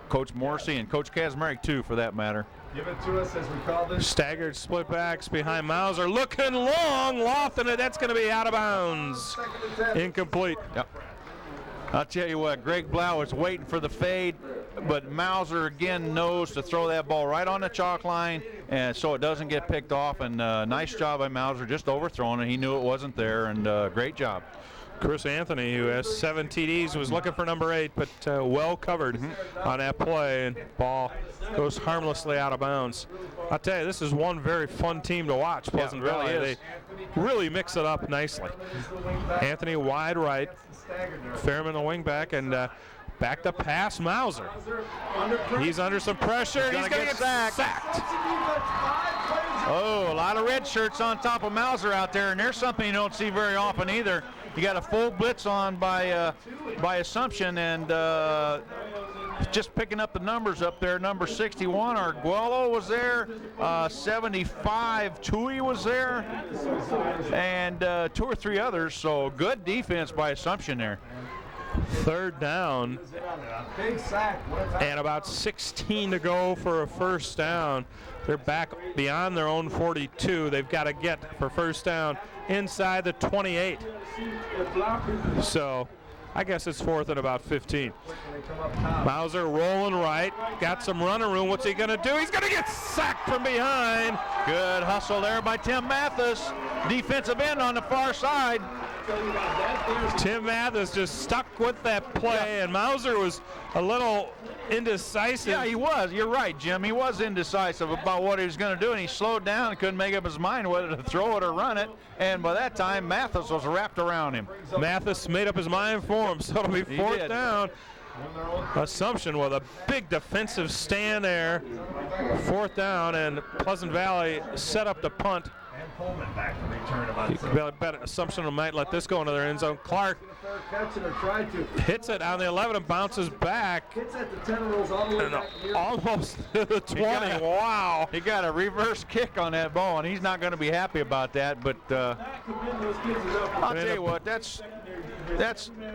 Coach Morrissey and Coach Kazmarek too, for that matter. Give it to us as we call this. Staggered split backs behind Mauser, looking long, lofting it. That's going to be out of bounds. Incomplete. Yep. I'll tell you what, Greg Blau was waiting for the fade, but Mauser again knows to throw that ball right on the chalk line, and so it doesn't get picked off. And nice job by Mauser, just overthrowing it. He knew it wasn't there, and great job. Chris Anthony, who has 7 TDs, was looking for number 8, but well covered on that play, and ball goes harmlessly out of bounds. I'll tell you, this is one very fun team to watch, Pleasant Valley. They really mix it up nicely. Anthony wide right, Fairman the wingback, and back to pass Mauser. He's under some pressure. He's going to get sacked. Oh, a lot of red shirts on top of Mauser out there, and there's something you don't see very often either. You got a full blitz on by Assumption, and just picking up the numbers up there. Number 61, Arguello was there. 75, Tui was there, and 2 or 3 others. So good defense by Assumption there. 3rd down, and about 16 to go for a first down. They're back beyond their own 42. They've got to get for first down inside the 28. So I guess it's 4th and about 15. Mauser rolling right, got some running room. What's he going to do? He's going to get sacked from behind. Good hustle there by Tim Mathis, defensive end on the far side. Tim Mathis just stuck with that play, and Mauser was a little indecisive. Yeah, he was. You're right, Jim. He was indecisive about what he was going to do, and he slowed down and couldn't make up his mind whether to throw it or run it. And by that time, Mathis was wrapped around him. Mathis made up his mind for him, so it'll be 4th down. Assumption with a big defensive stand there. 4th down, and Pleasant Valley set up the punt. You bet Assumption might let this go into their end zone. Clark hits it on the 11 and bounces back. And almost to the 20. Wow. He got a reverse kick on that ball, and he's not going to be happy about that. But I'll tell you what, that's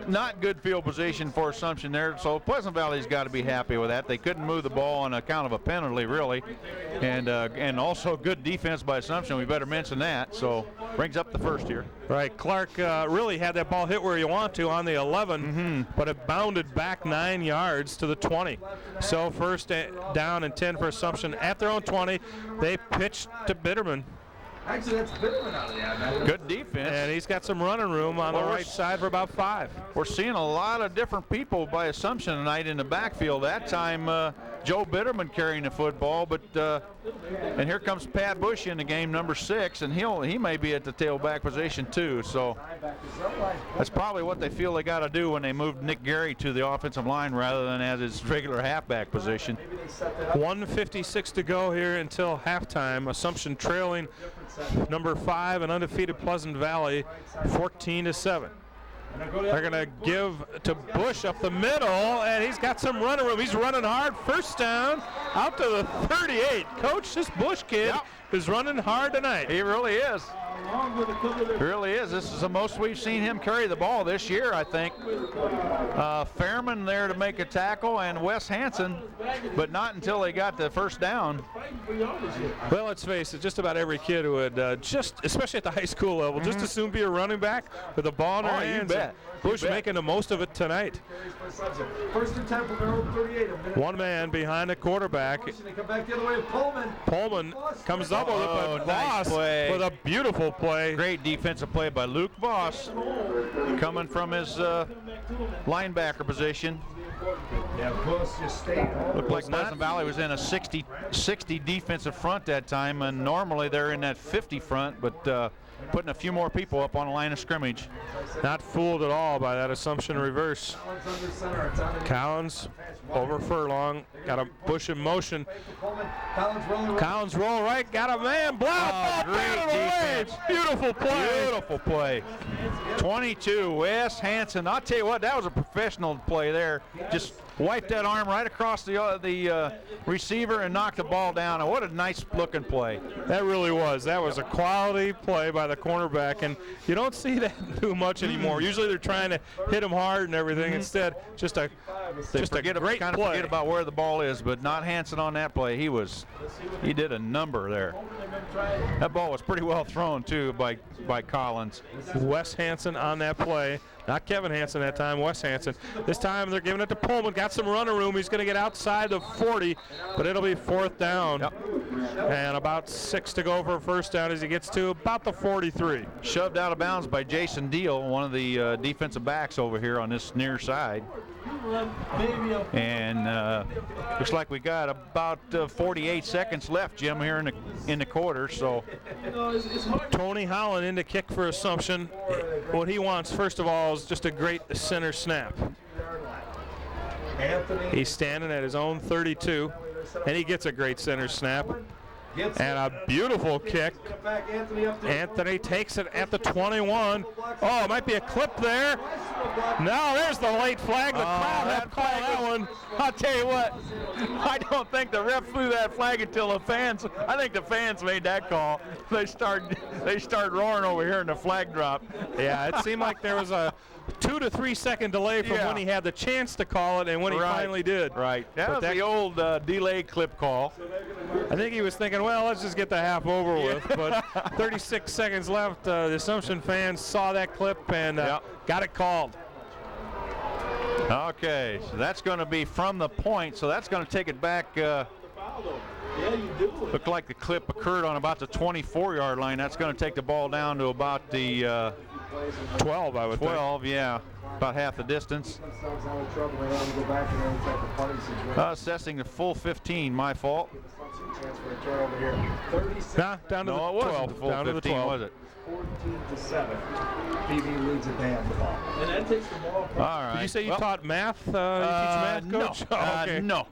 not good field position for Assumption there. So Pleasant Valley's got to be happy with that. They couldn't move the ball on account of a penalty, really, and also good defense by Assumption. We better mention that. So brings up the first here. Right, Clark really had that ball hit where you want to on the 11, but it bounded back 9 yards to the 20. So first down and 10 for Assumption at their own 20. They pitched to Bitterman. Actually, that's Bitterman out of the Good defense. And he's got some running room on the right side for about 5. We're seeing a lot of different people by Assumption tonight in the backfield. That time, Joe Bitterman carrying the football, but and here comes Pat Bush in the game, number 6, and he may be at the tailback position too. So that's probably what they feel they got to do when they moved Nick Gary to the offensive line rather than at his regular halfback position. 1:56 to go here until halftime. Assumption trailing number 5 and undefeated Pleasant Valley 14-7. They're going to give to Bush up the middle, and he's got some running room. He's running hard. First down out to the 38. Coach, this Bush kid is running hard tonight. He really is. He really is. This is the most we've seen him carry the ball this year, I think. Fairman there to make a tackle, and Wes Hansen, but not until they got the first down. Well, let's face it, just about every kid would especially at the high school level, just as soon be a running back with the ball in their hands. You bet. Bush making the most of it tonight. First and 10 from their own 38. One man behind the quarterback. They come back the other way. Pullman comes up with it, but Voss with a beautiful play. Great defensive play by Luke Voss, coming from his linebacker position. Yeah, Bush just stayed. Looked like Pleasant Valley was in a 60 defensive front that time, and normally they're in that 50 front, but putting a few more people up on the line of scrimmage. Not fooled at all by that Assumption reverse. Collins over Furlong, got a Bush in motion. Collins roll right, got a man, block, great defense. Beautiful play. Beautiful play. 22, Wes Hansen. I'll tell you what, that was a professional play there. Just wiped that arm right across the receiver and knocked the ball down. And what a nice looking play. That really was. That was a quality play by the cornerback, and you don't see that too much anymore. Usually they're trying to hit him hard and everything. Instead, just a great play. Forget about where the ball is, but not Hansen on that play. He did a number there. That ball was pretty well thrown too by Collins. Wes Hansen on that play. Not Kevin Hansen that time, Wes Hansen. This time they're giving it to Pullman. Got some running room. He's going to get outside the 40, but it'll be 4th down. Yep. And about 6 to go for a first down as he gets to about the 43. Shoved out of bounds by Jason Deal, one of the defensive backs over here on this near side. And looks like we got about 48 seconds left, Jim, here in the quarter. So Tony Holland in to kick for Assumption. What he wants, first of all, is just a great center snap. He's standing at his own 32, and he gets a great center snap. And a beautiful kick. Anthony takes it at the 21. Oh, it might be a clip there. No, there's the late flag. The crowd had called that one. I'll tell you what, I don't think the ref flew that flag until the fans, I think the fans made that call. They start roaring over here and the flag dropped. Yeah, it seemed like there was a 2 to 3 second delay from when he had the chance to call it and when he finally did. Right. That was the old delay clip call. I think he was thinking, well, let's just get the half over with. But 36 seconds left. The Assumption fans saw that clip and got it called. Okay, so that's going to be from the point. So that's going to take it back. Looked like the clip occurred on about the 24-yard line. That's going to take the ball down to about the 12, I would think. 12, yeah, about half the distance. Assessing the full 15, my fault. Nah, down to the 12. Wasn't the full down 15, to the 12. was it? 14-7. PV leads it to hand the ball. And that takes the ball from All right. Did you say you taught math? You teach math, Coach? No. Oh, okay. No.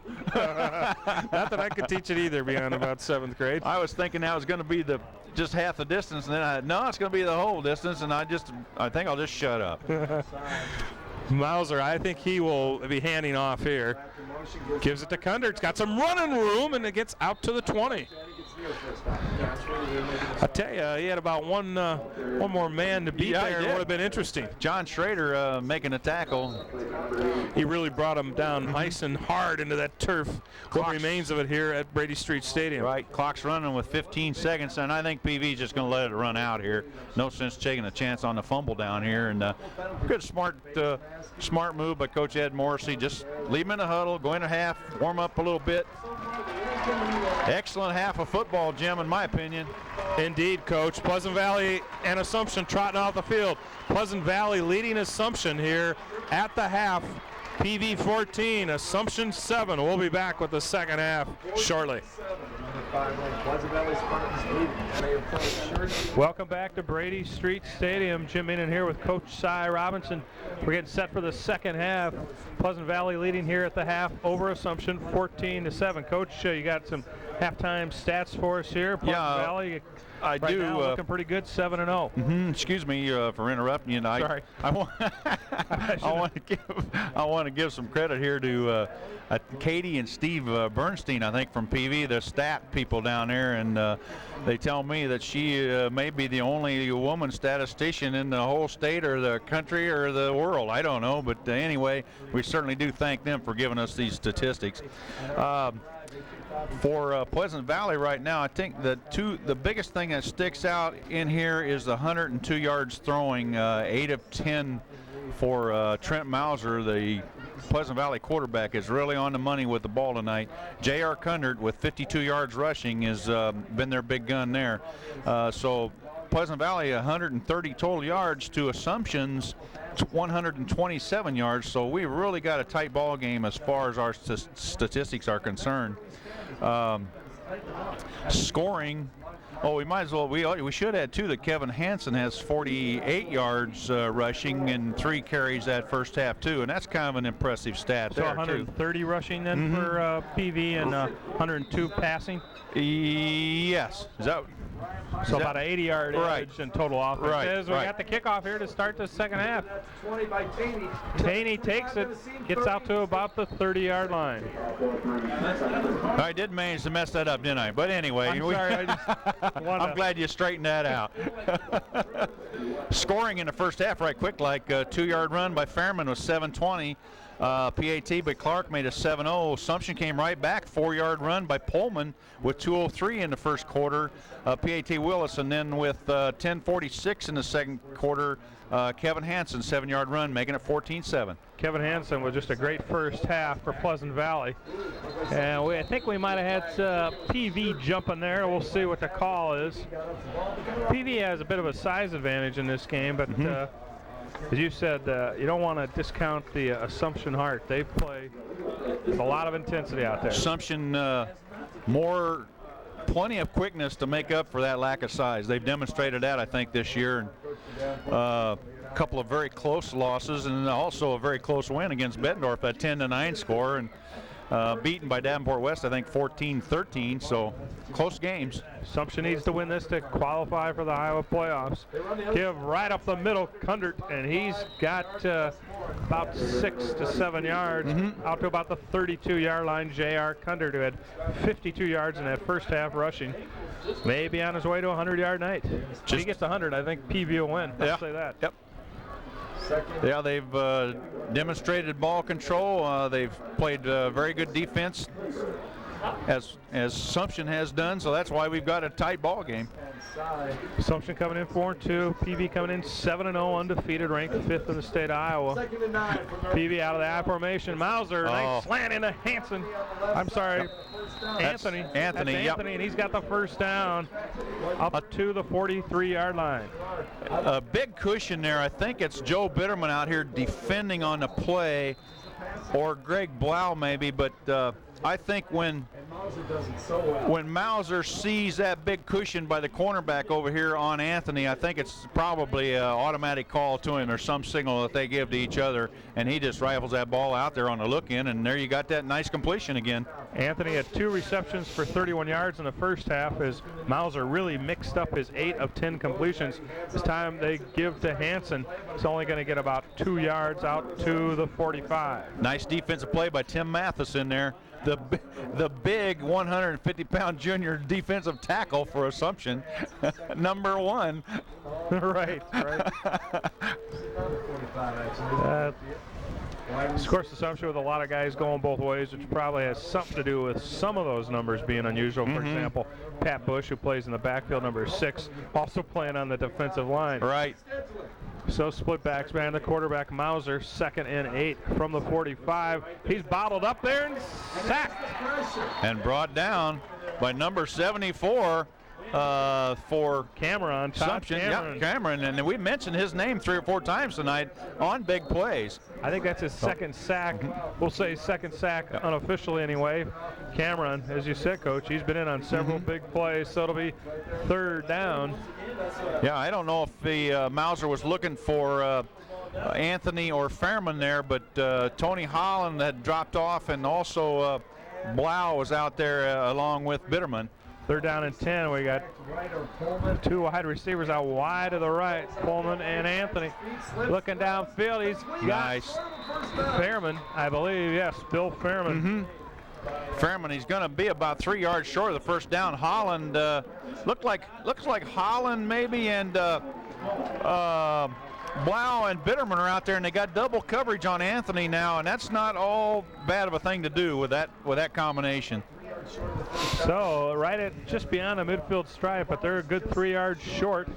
Not that I could teach it either beyond about 7th grade. I was thinking that was going to be just half the distance, and then no, it's going to be the whole distance, and I think I'll just shut up. Mauser, I think he will be handing off here. Gives it to Kunder. It's got some running room, and it gets out to the 20. I tell you, he had about one more man to beat there. It would have been interesting. John Schrader making a tackle. He really brought him down nice and hard into that turf. What remains of it here at Brady Street Stadium. Right, clock's running with 15 seconds, and I think PV's just going to let it run out here. No sense taking a chance on the fumble down here. And good, smart move by Coach Ed Morrissey. Just leave him in the huddle, go into half, warm up a little bit. Excellent half of football, Jim, in my opinion. Indeed, Coach. Pleasant Valley and Assumption trotting off the field. Pleasant Valley leading Assumption here at the half. PV 14, Assumption 7. We'll be back with the second half shortly. Welcome back to Brady Street Stadium. Jim Innan here with Coach Cy Robinson. We're getting set for the second half. Pleasant Valley leading here at the half over Assumption 14-7. Coach, you got some halftime stats for us here. Pleasant Valley. I do. Now looking pretty good, 7-0. Excuse me for interrupting you. Sorry. I want to give some credit here to Katie and Steve Bernstein, I think, from PV, the stat people down there, and they tell me that she may be the only woman statistician in the whole state or the country or the world. I don't know, but anyway, we certainly do thank them for giving us these statistics. For Pleasant Valley right now, I think the biggest thing that sticks out in here is the 102 yards throwing, 8 of 10 for Trent Mauser, the Pleasant Valley quarterback, is really on the money with the ball tonight. J.R. Kundert with 52 yards rushing has been their big gun there. So Pleasant Valley 130 total yards to Assumption's 127 yards. So we really got a tight ball game as far as our statistics are concerned. Scoring, we might as well, we should add too that Kevin Hansen has 48 yards rushing and 3 carries that first half too, and that's kind of an impressive stat. So there 130 rushing then for PV and 102 passing? Yes. So about an 80-yard average in total offense. Right. We got the kickoff here to start the second half. 20 by Taney. Taney takes it, gets out to about the 30-yard line. I did manage to mess that up, didn't I? But anyway, I'm sorry. I'm glad you straightened that out. Scoring in the first half right quick, like a 2-yard run by Fairman was 7:20. PAT by Clark made a 7-0. Assumption came right back. 4-yard run by Pullman with 2:03 in the first quarter. PAT Willis, and then with 10:46 in the second quarter, Kevin Hansen, 7-yard run, making it 14-7. Kevin Hansen with just a great first half for Pleasant Valley. And I think we might have had PV jumping there. We'll see what the call is. PV has a bit of a size advantage in this game, but as you said, you don't want to discount the Assumption Heart. They play with a lot of intensity out there. Assumption plenty of quickness to make up for that lack of size. They've demonstrated that, I think, this year. A couple of very close losses, and also a very close win against Bettendorf, that 10-9 score, and beaten by Davenport West, I think 14-13, so close games. Assumption needs to win this to qualify for the Iowa playoffs. Give right up the middle, Kundert, and he's got about 6 to 7 yards out to about the 32-yard line. J.R. Kundert, who had 52 yards in that first half rushing, may be on his way to a 100-yard night. If he gets 100, I think PV will win. I'll say that. Yep. Yeah, they've demonstrated ball control. They've played very good defense, as Assumption has done, so that's why we've got a tight ball game. Assumption coming in 4-2. PV coming in 7-0, undefeated, ranked 5th in the state of Iowa. PV out of the I formation. Mauser, nice slant into Hansen. I'm sorry, Anthony. Anthony, and he's got the first down up to the 43-yard line. A big cushion there. I think it's Joe Bitterman out here defending on the play, or Greg Blau maybe, but I think when Mauser sees that big cushion by the cornerback over here on Anthony, I think it's probably an automatic call to him or some signal that they give to each other, and he just rifles that ball out there on the look-in, and there you got that nice completion again. Anthony had 2 receptions for 31 yards in the first half as Mauser really mixed up his 8 of 10 completions. This time they give to Hansen. He's only going to get about 2 yards out to the 45. Nice defensive play by Tim Matheson there. The big 150-pound junior defensive tackle for Assumption, number 1. Right. Of course, Assumption with a lot of guys going both ways, which probably has something to do with some of those numbers being unusual. For example, Pat Bush, who plays in the backfield, number 6, also playing on the defensive line. Right. So split backs, man. The quarterback, Mauser, 2nd and 8 from the 45. He's bottled up there and sacked. And brought down by number 74 for Cameron. Assumption. Yeah, Cameron. And we mentioned his name 3 or 4 times tonight on big plays. I think that's his second sack. We'll say second sack unofficially anyway. Cameron, as you said, Coach, he's been in on several big plays, so it'll be 3rd down. Yeah, I don't know if the Mauser was looking for Anthony or Fairman there, but Tony Holland had dropped off, and also Blau was out there along with Bitterman. 3rd down and 10. We got 2 wide receivers out wide to the right, Pullman and Anthony. Looking downfield, he's got Fairman, I believe. Yes, Bill Fairman. Fairman, he's going to be about 3 yards short of the first down. Holland looks like Holland maybe, and Blau and Bitterman are out there, and they got double coverage on Anthony now, and that's not all bad of a thing to do with that combination. So right at just beyond the midfield stripe, but they're a good 3 yards short.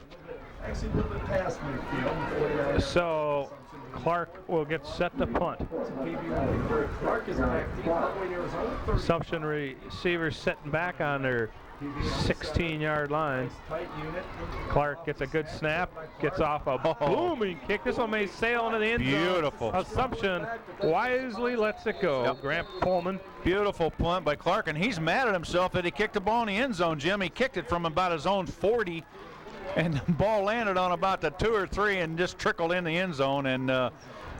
So Clark will get set to punt. Assumption receivers setting back on their 16-yard line. Clark gets a good snap, gets off a booming kick. This one may sail into the end zone. Beautiful. Assumption wisely lets it go. Yep. Grant Pullman. Beautiful punt by Clark, and he's mad at himself that he kicked the ball in the end zone, Jim. He kicked it from about his own 40, and the ball landed on about the 2 or 3 and just trickled in the end zone, and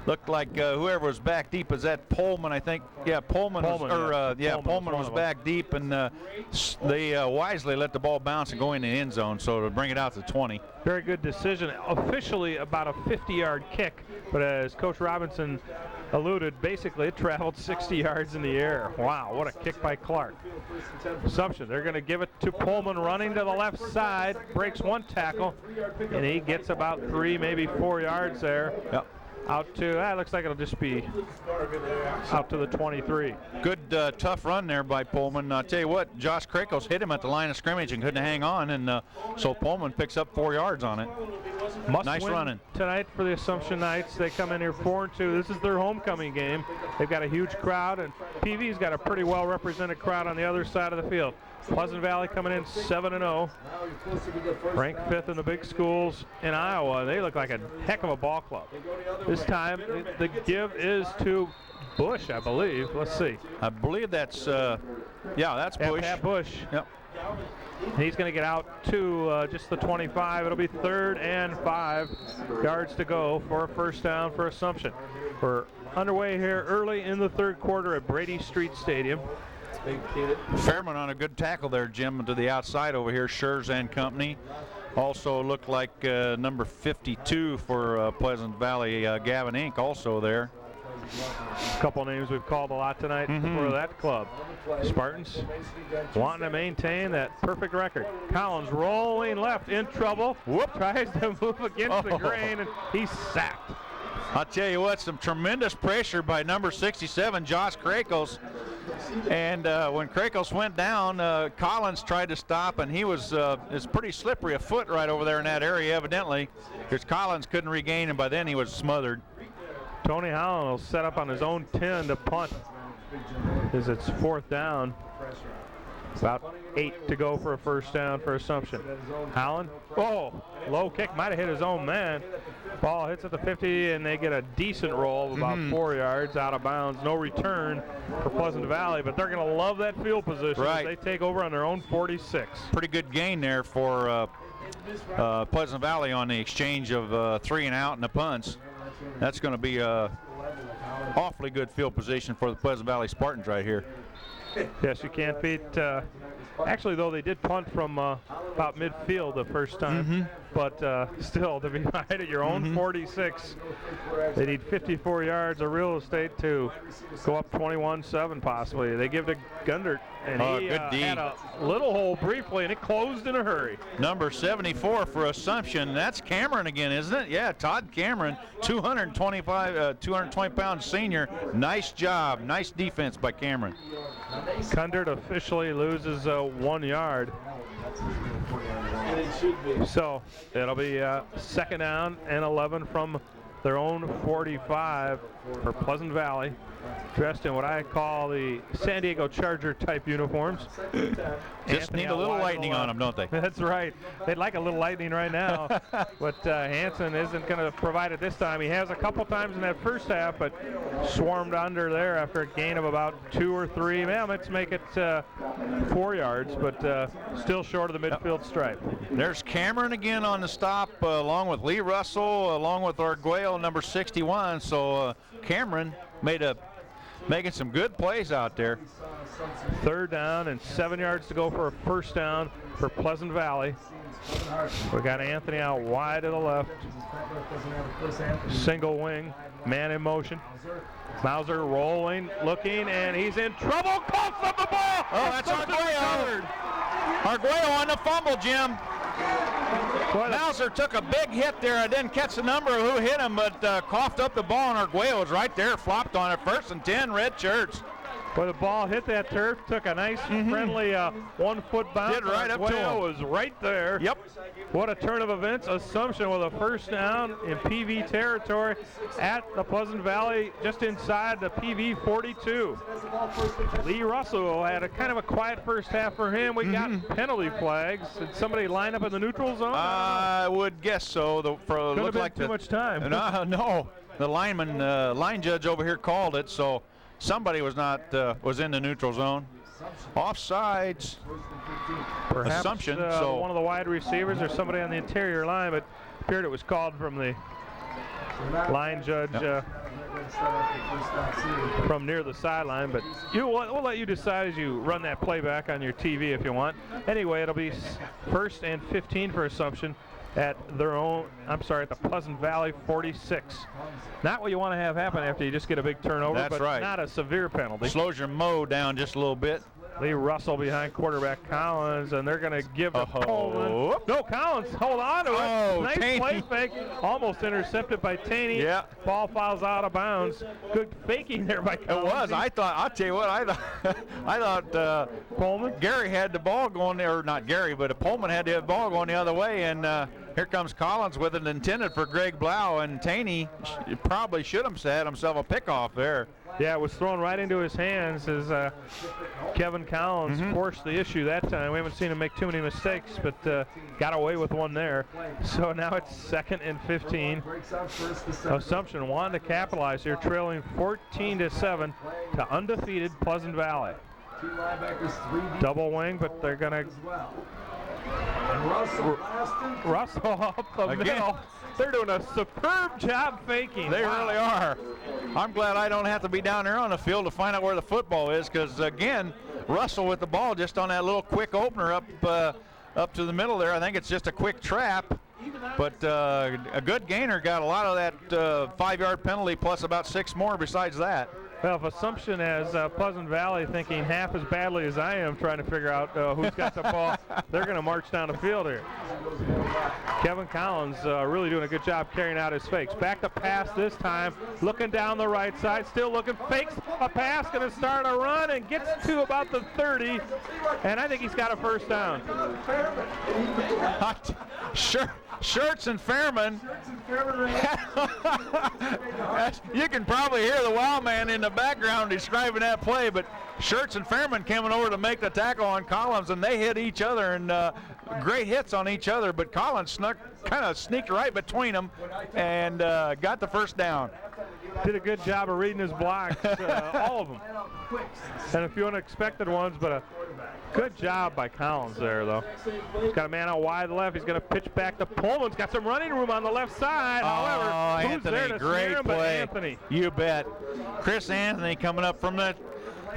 looked like whoever was back deep, is that Pullman, I think? Yeah, Pullman was back deep, and they wisely let the ball bounce and go in the end zone, so to bring it out to 20. Very good decision. Officially about a 50-yard kick, but as Coach Robinson alluded, basically it traveled 60 yards in the air. Wow, what a kick by Clark. Assumption, they're going to give it to Pullman running to the left side, breaks 1 tackle, and he gets about 3, maybe 4 yards there. Yep. out to, looks like it'll just be out to the 23. Good tough run there by Pullman. I'll tell you what, Josh Krakos hit him at the line of scrimmage and couldn't hang on, and so Pullman picks up 4 yards on it. Must nice win running tonight for the Assumption Knights. They come in here 4-2. This is their homecoming game. They've got a huge crowd, and PV's got a pretty well represented crowd on the other side of the field. Pleasant Valley coming in 7-0, ranked 5th in the big schools in Iowa. They look like a heck of a ball club. This time the give is to Bush, I believe. Let's see. I believe that's that's Bush. Pat Bush. Yep. He's going to get out to just the 25. It'll be 3rd and 5 yards to go for a first down for Assumption. We're underway here early in the 3rd quarter at Brady Street Stadium. Fairman on a good tackle there, Jim, to the outside over here, Schurz and company. Also looked like number 52 for Pleasant Valley, Gavin Inc. also there. A couple names we've called a lot tonight for that club. Spartans wanting to maintain that perfect record. Collins rolling left, in trouble. Whoop! Tries to move against the grain, and he's sacked. I'll tell you what, some tremendous pressure by number 67, Josh Krakos. And when Krakos went down, Collins tried to stop, and he was it's pretty slippery a foot right over there in that area, evidently, because Collins couldn't regain him. By then, he was smothered. Tony Holland will set up on his own 10 to punt as it's 4th down. About 8 to go for a first down for Assumption. Holland, low kick, might have hit his own man. Ball hits at the 50, and they get a decent roll of about 4 yards out of bounds. No return for Pleasant Valley, but they're going to love that field position as they take over on their own 46. Pretty good gain there for Pleasant Valley on the exchange of 3 and out and the punts. That's going to be a awfully good field position for the Pleasant Valley Spartans right here. Yes, you can't beat. Actually, though, they did punt from about midfield the first time, but still, to be right at your own 46, they need 54 yards of real estate to go up 21-7 possibly. They give to Gundert, and he had a little hole briefly, and it closed in a hurry. Number 74 for Assumption. That's Cameron again, isn't it? Yeah, Todd Cameron, 220-pound senior. Nice job, nice defense by Cameron. Gundert officially loses 1 yard. So it'll be 2nd down and 11 from their own 45 for Pleasant Valley, dressed in what I call the San Diego Charger type uniforms. Just need a little lightning on them, don't they? That's right. They'd like a little lightning right now, but Hansen isn't going to provide it this time. He has a couple times in that first half, but swarmed under there after a gain of about 2 or 3. Well, let's make it 4 yards, but still short of the midfield stripe. There's Cameron again on the stop, along with Lee Russell, along with Arguello, number 61. So Cameron making some good plays out there. 3rd down and 7 yards to go for a first down for Pleasant Valley. We got Anthony out wide to the left. Single wing, man in motion. Mauser rolling, looking, and he's in trouble. Coughs up the ball. Oh, that's Arguello. Arguello on the fumble, Jim. Mauser took a big hit there. I didn't catch the number of who hit him, but coughed up the ball, and Arguello was right there, flopped on it. 1st and 10, Red Shirts. Well, the ball hit that turf, took a nice, friendly 1-foot bounce. Did right up to him. Was right there. Yep. What a turn of events. Assumption with a first down in PV territory at the Pleasant Valley, just inside the PV 42. Lee Russell had a kind of a quiet first half for him. We got penalty flags. Did somebody line up in the neutral zone? I would guess so. Could have been too much time. No, the line judge over here called it, so somebody was in the neutral zone. Offsides. Perhaps Assumption. One of the wide receivers or somebody on the interior line, but appeared it was called from the line judge from near the sideline. But we'll let you decide as you run that playback on your TV if you want. Anyway, it'll be 1st and 15 for Assumption at the Pleasant Valley 46. Not what you want to have happen after you just get a big turnover, That's but right. Not a severe penalty. Slows your mo down just a little bit. Lee Russell behind quarterback Collins, and they're going to give to Coleman. No, Collins, hold on to it. Nice Taney. play fake. Almost intercepted by Taney. Yeah. Ball fouls out of bounds. Good faking there by Collins. It was. I'll tell you what, I thought Pullman. Gary had the ball going there, or not Gary, but Pullman had the ball going the other way, and here comes Collins with it intended for Greg Blau, and Taney probably should have had himself a pickoff there. Yeah, it was thrown right into his hands as Kevin Collins forced the issue that time. We haven't seen him make too many mistakes, but got away with one there. So now it's 2nd and 15. Assumption wanted to capitalize here, trailing 14-7 to undefeated Pleasant Valley. Double wing, but they're going to Russell up the middle. They're doing a superb job faking. They really are. I'm glad I don't have to be down there on the field to find out where the football is, because again, Russell with the ball just on that little quick opener up to the middle there. I think it's just a quick trap, but a good gainer got a lot of that 5-yard penalty plus about 6 more besides that. Well, if Assumption has Pleasant Valley thinking half as badly as I am trying to figure out who's got the ball, they're going to march down the field here. Kevin Collins really doing a good job carrying out his fakes. Back to pass this time, looking down the right side, still looking, fakes a pass, going to start a run and gets to about the 30, and I think he's got a first down. Shirts and Fairman. You can probably hear the wow man in the background describing that play, but Shirts and Fairman coming over to make the tackle on Collins, and they hit each other, and great hits on each other, but Collins kind of sneaked right between them and got the first down. Did a good job of reading his blocks, all of them, and a few unexpected ones, but a good job by Collins there, though. He's got a man out wide left. He's going to pitch back to Pullman's got some running room on the left side. However, who's Anthony, there to great him, play. Anthony. You bet. Chris Anthony coming up from the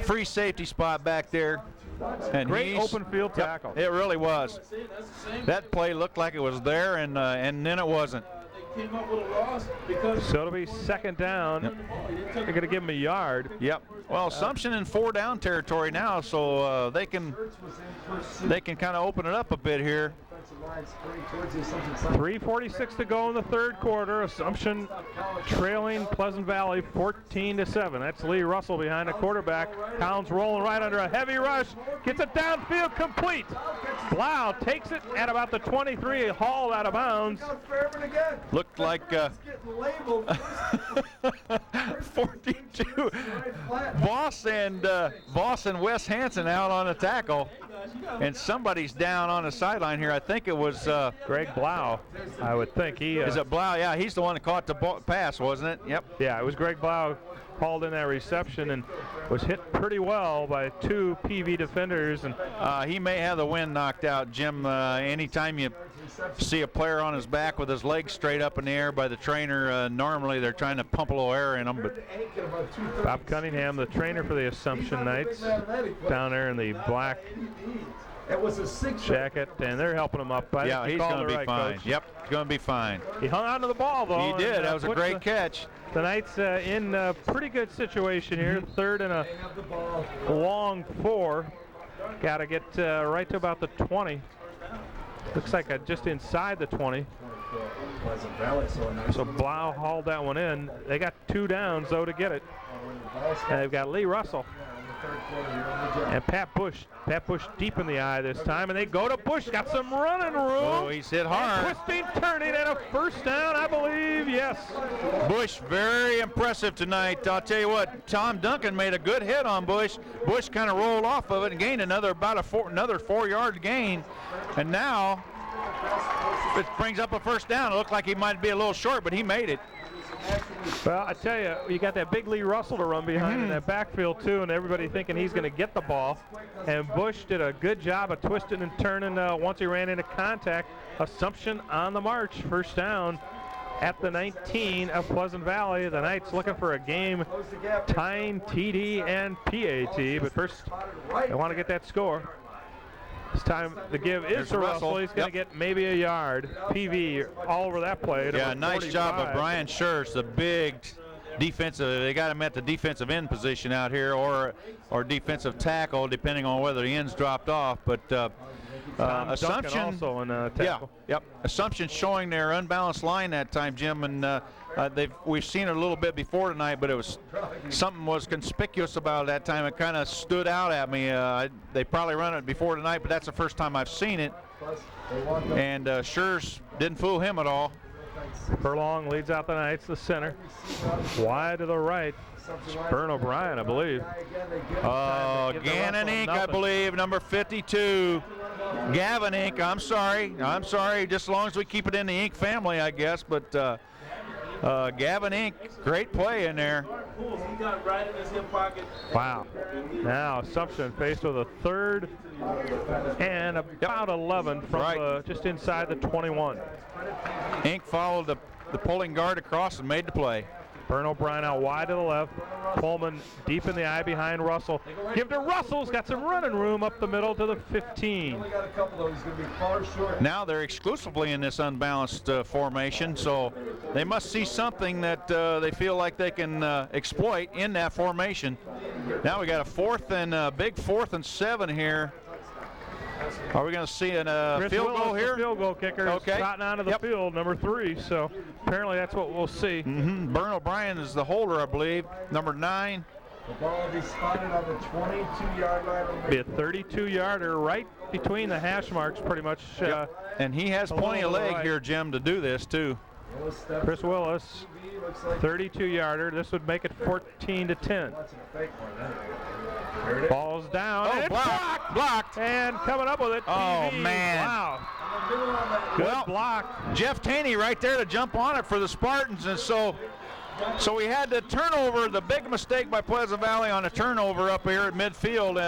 free safety spot back there. And great open field tackle. It really was. That play looked like it was there, and then it wasn't. So it'll be 2nd down. Yep. They're going to give him a yard. Yep. Well, Assumption in 4-down territory now, so they can kind of open it up a bit here. 3:46 to go in the 3rd quarter. Assumption trailing Pleasant Valley 14-7. That's Lee Russell behind the quarterback. Collins rolling right under a heavy rush. Gets it downfield, complete. Blau takes it at about the 23, hauled out of bounds. Looked like 42. Voss and Wes Hansen out on the tackle. And somebody's down on the sideline here. I think it was Greg Blau, I would think. Is it Blau? Yeah, he's the one that caught the pass, wasn't it? Yep. Yeah, it was Greg Blau hauled in that reception and was hit pretty well by 2 PV defenders. And he may have the wind knocked out, Jim. Anytime you see a player on his back with his legs straight up in the air by the trainer, normally they're trying to pump a little air in them. But Bob Cunningham, the trainer for the Assumption Knights, down there in the black jacket, and they're helping him up. Yeah, he's going to be fine. Coach. Yep, he's going to be fine. He hung on to the ball, though. He did. That was a great catch. The Knights in a pretty good situation here. 3rd and a long 4. Got to get right to about the 20. Looks like just inside the 20. So Blau hauled that one in. They got 2 downs, though, to get it. And they've got Lee Russell and Pat Bush. Pat Bush deep in the eye this time, and they go to Bush. Got some running room. Oh, he's hit hard. And twisting, turning, and a first down, I believe. Yes. Bush, very impressive tonight. I'll tell you what, Tom Duncan made a good hit on Bush. Bush kind of rolled off of it and gained another 4-yard gain. And now it brings up a first down. It looked like he might be a little short, but he made it. Well, I tell you, you got that big Lee Russell to run behind in that backfield, too, and everybody thinking he's going to get the ball. And Bush did a good job of twisting and turning once he ran into contact. Assumption on the march, first down at the 19 of Pleasant Valley. The Knights looking for a game-tying TD and PAT, but first they want to get that score. This time the give is to Russell. He's going to get maybe a yard. PV all over that play. Yeah, nice job of Brian Schurz, the big defensive. They got him at the defensive end position out here, or defensive tackle, depending on whether the end's dropped off. But Assumption also in tackle. Yeah, yep. Assumption showing their unbalanced line that time, Jim, and we've seen it a little bit before tonight, but it was something was conspicuous about that time. It kind of stood out at me. They probably run it before tonight, but that's the first time I've seen it. And Schurz didn't fool him at all. Furlong leads out the Knights, the center. Wide to the right. Bern O'Brien, I believe. Gannon Inc., I believe, number 52. Gavin Inc., I'm sorry, just as long as we keep it in the Inc. family, I guess, but Gavin Inc., great play in there. Wow. Now Assumption faced with a third and about 11 from just inside the 21. Inc. followed the pulling guard across and made the play. Bern O'Brien out wide to the left. Pullman deep in the eye behind Russell. Give to Russell's got some running room up the middle to the 15. Now they're exclusively in this unbalanced formation, so they must see something that they feel like they can exploit in that formation. Now we got a big 4th and 7 here. Are we going to see a field goal here? Field goal kicker is trotting onto the field, number 3. So apparently that's what we'll see. Bern O'Brien is the holder, I believe, number 9. The ball will be spotted on the 22-yard line. Be a 32-yarder right between the hash marks, pretty much. And he has plenty of leg here, Jim, to do this too. Chris Willis, 32-yarder. This would make it 14-10. Ball's down. Oh, and blocked. And coming up with it. Oh, TV. man. Wow. Good block. Jeff Taney right there to jump on it for the Spartans. And so we had the turnover, the big mistake by Pleasant Valley on a turnover up here at midfield.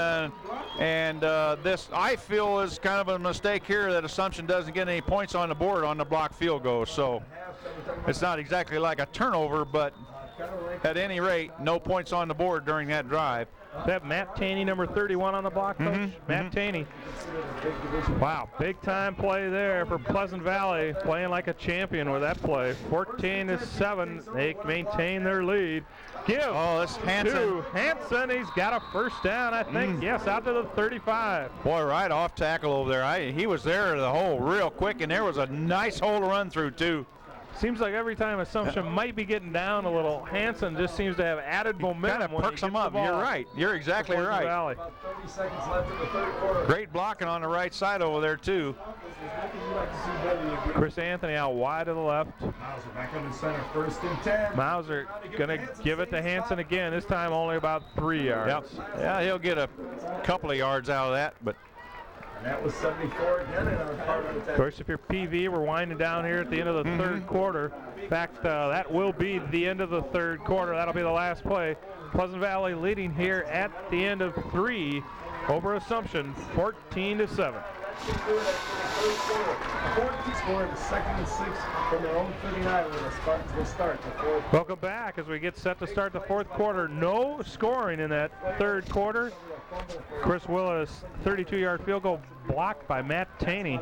And this, I feel, is kind of a mistake here that Assumption doesn't get any points on the board on the blocked field goal. So it's not exactly like a turnover, but at any rate, no points on the board during that drive. Is that Matt Taney, number 31 on the block, Coach? Matt Taney. Wow, big time play there for Pleasant Valley, playing like a champion with that play. 14-7, they maintain their lead. This Hansen. To Hansen, he's got a first down, I think. Yes, out to the 35. Boy, right off tackle over there. He was there the hole real quick, and there was a nice hole to run through too. Seems like every time Assumption might be getting down a little, Hansen just seems to have added momentum. Kind of perks him up. You're right. You're exactly right. About 30 seconds left in the third quarter. Great blocking on the right side over there too. Chris Anthony out wide to the left. Mauser back in the center, 1st and 10. Mauser going to give it to Hansen again. This time only about 3 yards. Yep. Yeah, he'll get a couple of yards out of that, but. And that was 74 again. Of course, if you're PV, we're winding down here at the end of the third quarter. In fact, that will be the end of the third quarter. That'll be the last play. Pleasant Valley leading here at the end of 3 over Assumption, 14-7. Scored the 2nd and 6 from their own 39 when the Spartans will start the fourth. Welcome back as we get set to start the fourth quarter. No scoring in that third quarter. Chris Willis, 32-yard field goal blocked by Matt Taney.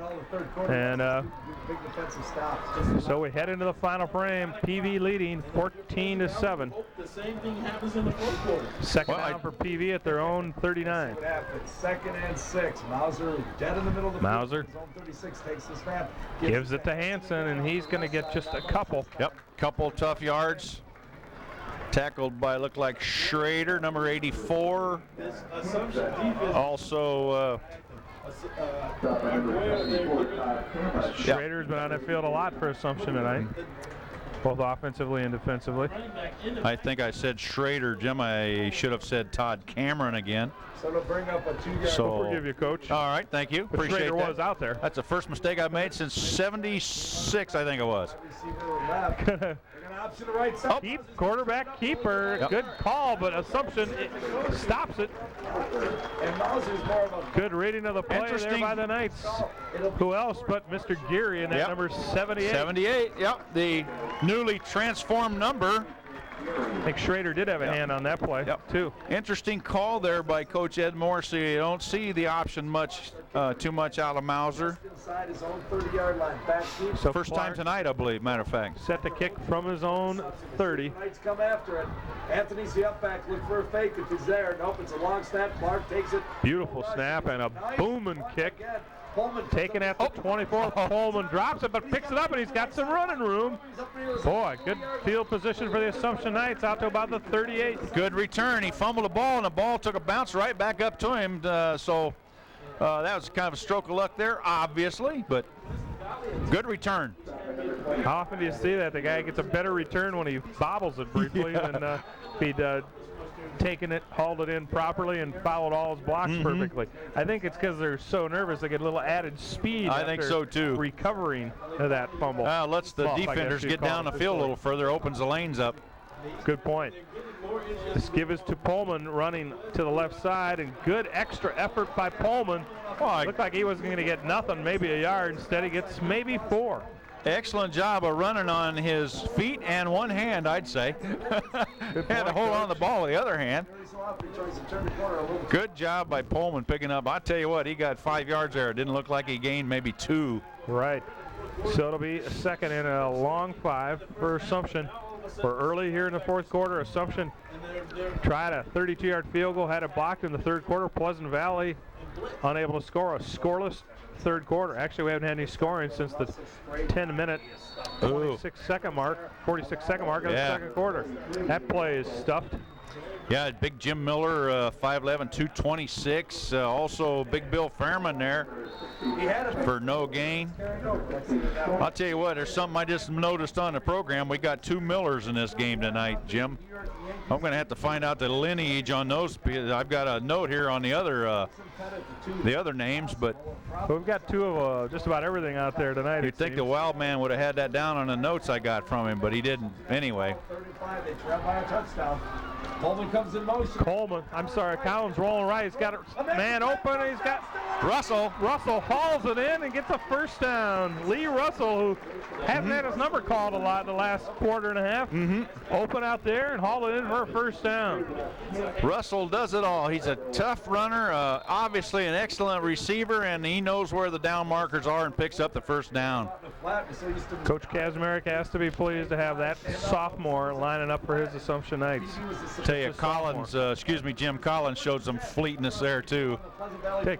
And so we head into the final frame. PV leading 14-7. The same thing happens in the fourth quarter. Second down for PV at their own 39. 2nd and 6. Mauser dead in the middle of the Mauser field. His own 36 takes the snap. Gives it to Hansen, and he's going to get just a couple. Yep, couple tough yards. Tackled by, looked like Schrader, number 84. Also, Schrader's been on the field a lot for Assumption tonight, both offensively and defensively. I think I said Schrader, Jim. I should have said Todd Cameron again. So to bring up a 2-yard. We'll forgive you, Coach. All right, thank you. But Appreciate Schrader that. was out there. That's the first mistake I've made since '76, I think it was. To the right side. Keep quarterback keeper. Yep. Good call, but Assumption stops it. And Mauser's more of a good reading of the play there by the Knights. Who else but Mr. Geary in that number 78? 78, yep. The newly transformed number I think Schrader did have a hand on that play, too. Interesting call there by Coach Ed Morrissey. You don't see the option too much out of Mauser. Inside his own 30-yard line. Back deep. So first time tonight, I believe, matter of fact. Set the kick from his own 30. Knights come after it. Anthony's the up back. Look for a fake if he's there. Nope, it's a long snap. Clark takes it. Beautiful snap and a booming kick. Taken at the 24. Pullman drops it, but picks it up, and he's got some running room. Boy, good field position for the Assumption Knights out to about the 38. Good return. He fumbled the ball, and the ball took a bounce right back up to him. So that was kind of a stroke of luck there, obviously, but good return. How often do you see that? The guy gets a better return when he bobbles it briefly than if he'd taken it, hauled it in properly, and followed all his blocks perfectly. I think it's because they're so nervous they get a little added speed. I think so too. Recovering that fumble. Lets the defenders get down the field a little further, opens the lanes up. Good point. This give is to Pullman running to the left side, and good extra effort by Pullman. Looked like he wasn't going to get nothing, maybe a yard. Instead, he gets maybe 4. Excellent job of running on his feet and one hand, I'd say. Had to hold on to the ball with the other hand. Good job by Pullman picking up. I tell you what, he got 5 yards there. It didn't look like he gained maybe 2. Right. So it'll be a second and a long 5 for Assumption. We're early here in the fourth quarter. Assumption tried a 32-yard field goal, had it blocked in the third quarter. Pleasant Valley unable to score. A scoreless third quarter. Actually, we haven't had any scoring since the 10-minute 46-second mark of the second quarter. That play is stuffed. Yeah, big Jim Miller, 5'11", 226. Also, big Bill Fairman there for no gain. I'll tell you what, there's something I just noticed on the program. We got 2 Millers in this game tonight, Jim. I'm going to have to find out the lineage on those. I've got a note here on the other names, but we've got 2 of just about everything out there tonight. You'd think the Wild Man would have had that down on the notes I got from him, but he didn't. Anyway. 35, they trail by a touchdown. Coleman comes in motion. Collins rolling right. He's got a man open. He's got Russell. Russell hauls it in and gets a first down. Lee Russell, who hasn't had his number called a lot in the last quarter and a half, open out there and haul it in for a first down. Russell does it all. He's a tough runner, obviously an excellent receiver, and he knows where the down markers are and picks up the first down. Coach Kazmarek has to be pleased to have that sophomore lining up for his Assumption Knights. Tell you, Jim Collins showed some fleetness there too.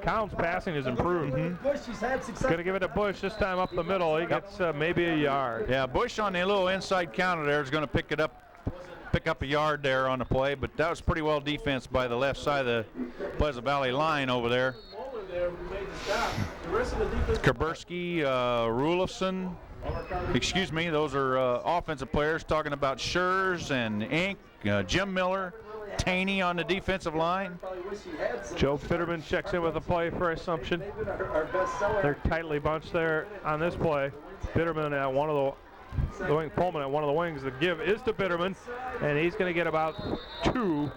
Collins' passing is improved. Going to give it to Bush this time up the middle. He gets maybe a yard. Yeah, Bush on the little inside counter there is going to pick up a yard there on the play, but that was pretty well defense by the left side of the Pleasant Valley line over there. Kaburski, Rulofson, those are offensive players. Talking about Schurz and Inc., Jim Miller, Taney on the defensive line. Joe Fitterman checks in with a play for Assumption. They're tightly bunched there on this play. Bitterman at one of the wing, Pullman at one of the wings. The give is to Bitterman, and he's going to get about 2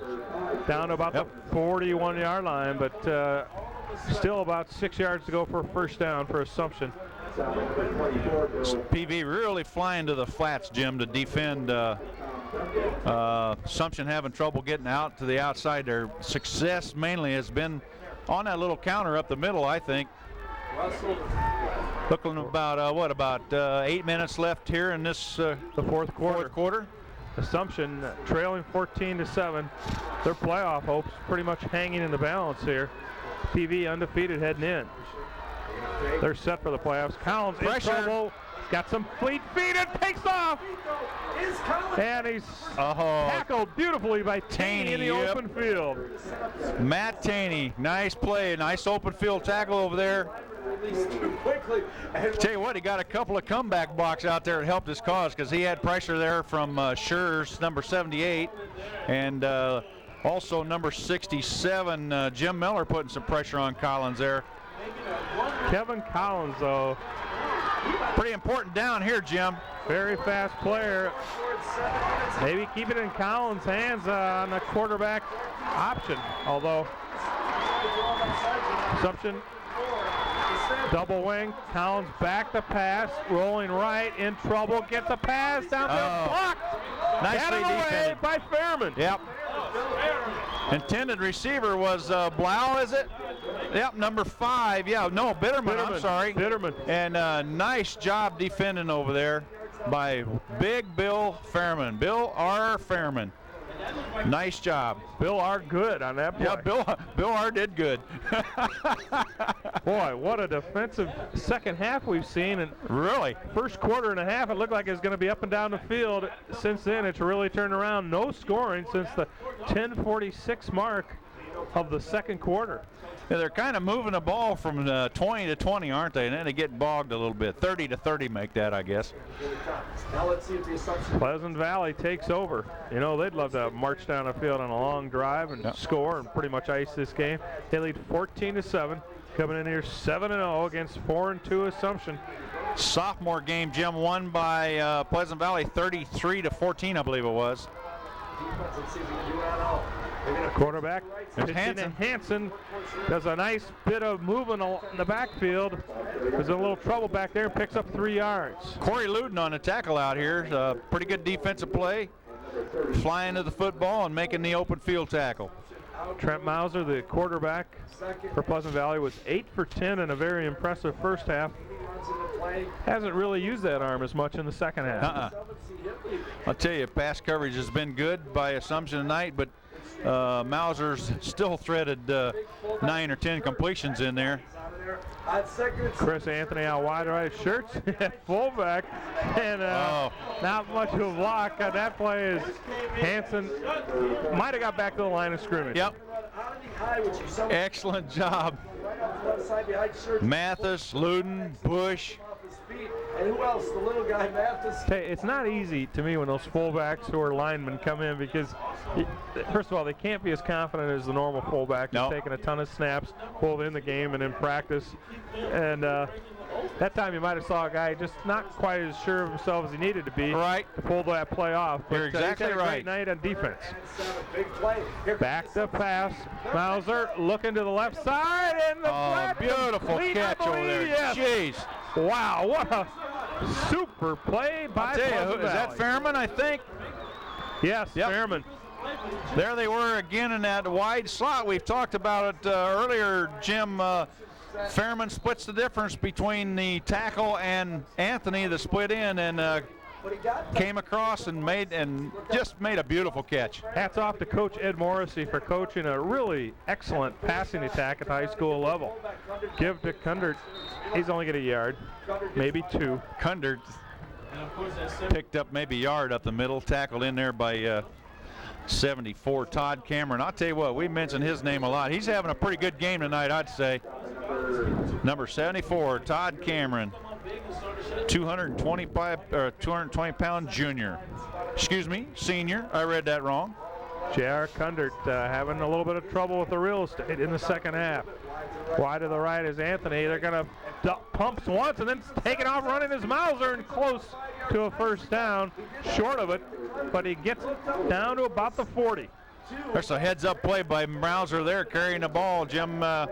down to about the 41-yard line, but still about 6 yards to go for a first down for Assumption. PV really flying to the flats, Jim, to defend. Assumption having trouble getting out to the outside. Their success mainly has been on that little counter up the middle, I think. Looking about 8 minutes left here in this the fourth quarter. Assumption trailing 14-7. Their playoff hopes pretty much hanging in the balance here. PV undefeated heading in. They're set for the playoffs. Collins in trouble. Got some fleet feet and takes off. And he's tackled beautifully by Taney in the open field. Matt Taney, nice play, nice open field tackle over there. Tell you what, he got a couple of comeback blocks out there that helped his cause because he had pressure there from Schurz, number 78, and also number 67, Jim Miller, putting some pressure on Collins there. Kevin Collins, though, pretty important down here, Jim. Very fast player. Maybe keep it in Collins' hands on the quarterback option, although Assumption double wing. Collins back the pass, rolling right, in trouble, gets a pass down there, blocked Nicely away defended by Fairman. Yep. Intended receiver was Blau, is it? Yep, number 5. Yeah, no, Bitterman. I'm sorry. Bitterman. And nice job defending over there by Big Bill Fairman. Bill R. Fairman. Nice job. Bill R. good on that play. Yeah, Bill R. did good. Boy, what a defensive second half we've seen. And really? first quarter and a half, it looked like it was going to be up and down the field. Since then, it's really turned around. No scoring since the 10:46 mark of the second quarter. Yeah, they're kind of moving the ball from 20 to 20, aren't they? And then they get bogged a little bit. 30 to 30 make that, I guess. Now let's see if the assumption. Pleasant Valley takes over. You know, they'd love to march down the field on a long drive and score and pretty much ice this game. They lead 14-7, coming in here 7-0 against 4-2 Assumption. Sophomore game, Jim, won by Pleasant Valley 33 to 14, I believe it was. Let's see if we can do that all. Quarterback Hansen. Hansen does a nice bit of moving in the backfield. There's a little trouble back there, picks up 3 yards. Corey Luden on the tackle out here. Pretty good defensive play. Flying to the football and making the open field tackle. Trent Mauser, the quarterback for Pleasant Valley, was 8 for 10 in a very impressive first half. Hasn't really used that arm as much in the second half. I'll tell you, pass coverage has been good by Assumption tonight, but Mauser's still threaded 9 or 10 completions in there. Chris Anthony out wide right, shirts at fullback, and not much of a block. That play is Hansen might have got back to the line of scrimmage. Yep. Excellent job. Mathis, Luden, Bush. And who else? The little guy, Mathis. It's not easy to me when those fullbacks who are linemen come in because, first of all, they can't be as confident as the normal fullback. He's taking a ton of snaps, both in the game and in practice. And that time you might have saw a guy just not quite as sure of himself as he needed to be to pull that play off. But, You're exactly he's had a right. great night on defense. Big play. Back to pass. Mauser looking to the left side, and the flat beautiful complete, catch over there. Yes. Jeez. Wow, what a super play by I'll tell you, Pleasant is that Valley. Fairman, I think? Yes, Fairman. There they were again in that wide slot. We've talked about it earlier, Jim. Fairman splits the difference between the tackle and Anthony, the split in, and came across and just made a beautiful catch. Hats off to Coach Ed Morrissey for coaching a really excellent passing attack at the high school level. Give to Kundert. He's only got a yard, maybe 2. Kundert picked up maybe a yard up the middle, tackled in there by 74 Todd Cameron. I'll tell you what, we mentioned his name a lot. He's having a pretty good game tonight, I'd say. Number 74, Todd Cameron, 220-pound junior. Excuse me, senior. I read that wrong. J.R. Kundert having a little bit of trouble with the real estate in the second half. Wide to the right is Anthony. They're going to pumps once and then taking off running his Mauser and close to a first down. Short of it, but he gets down to about the 40. There's a heads-up play by Mauser there carrying the ball. Jim, I'll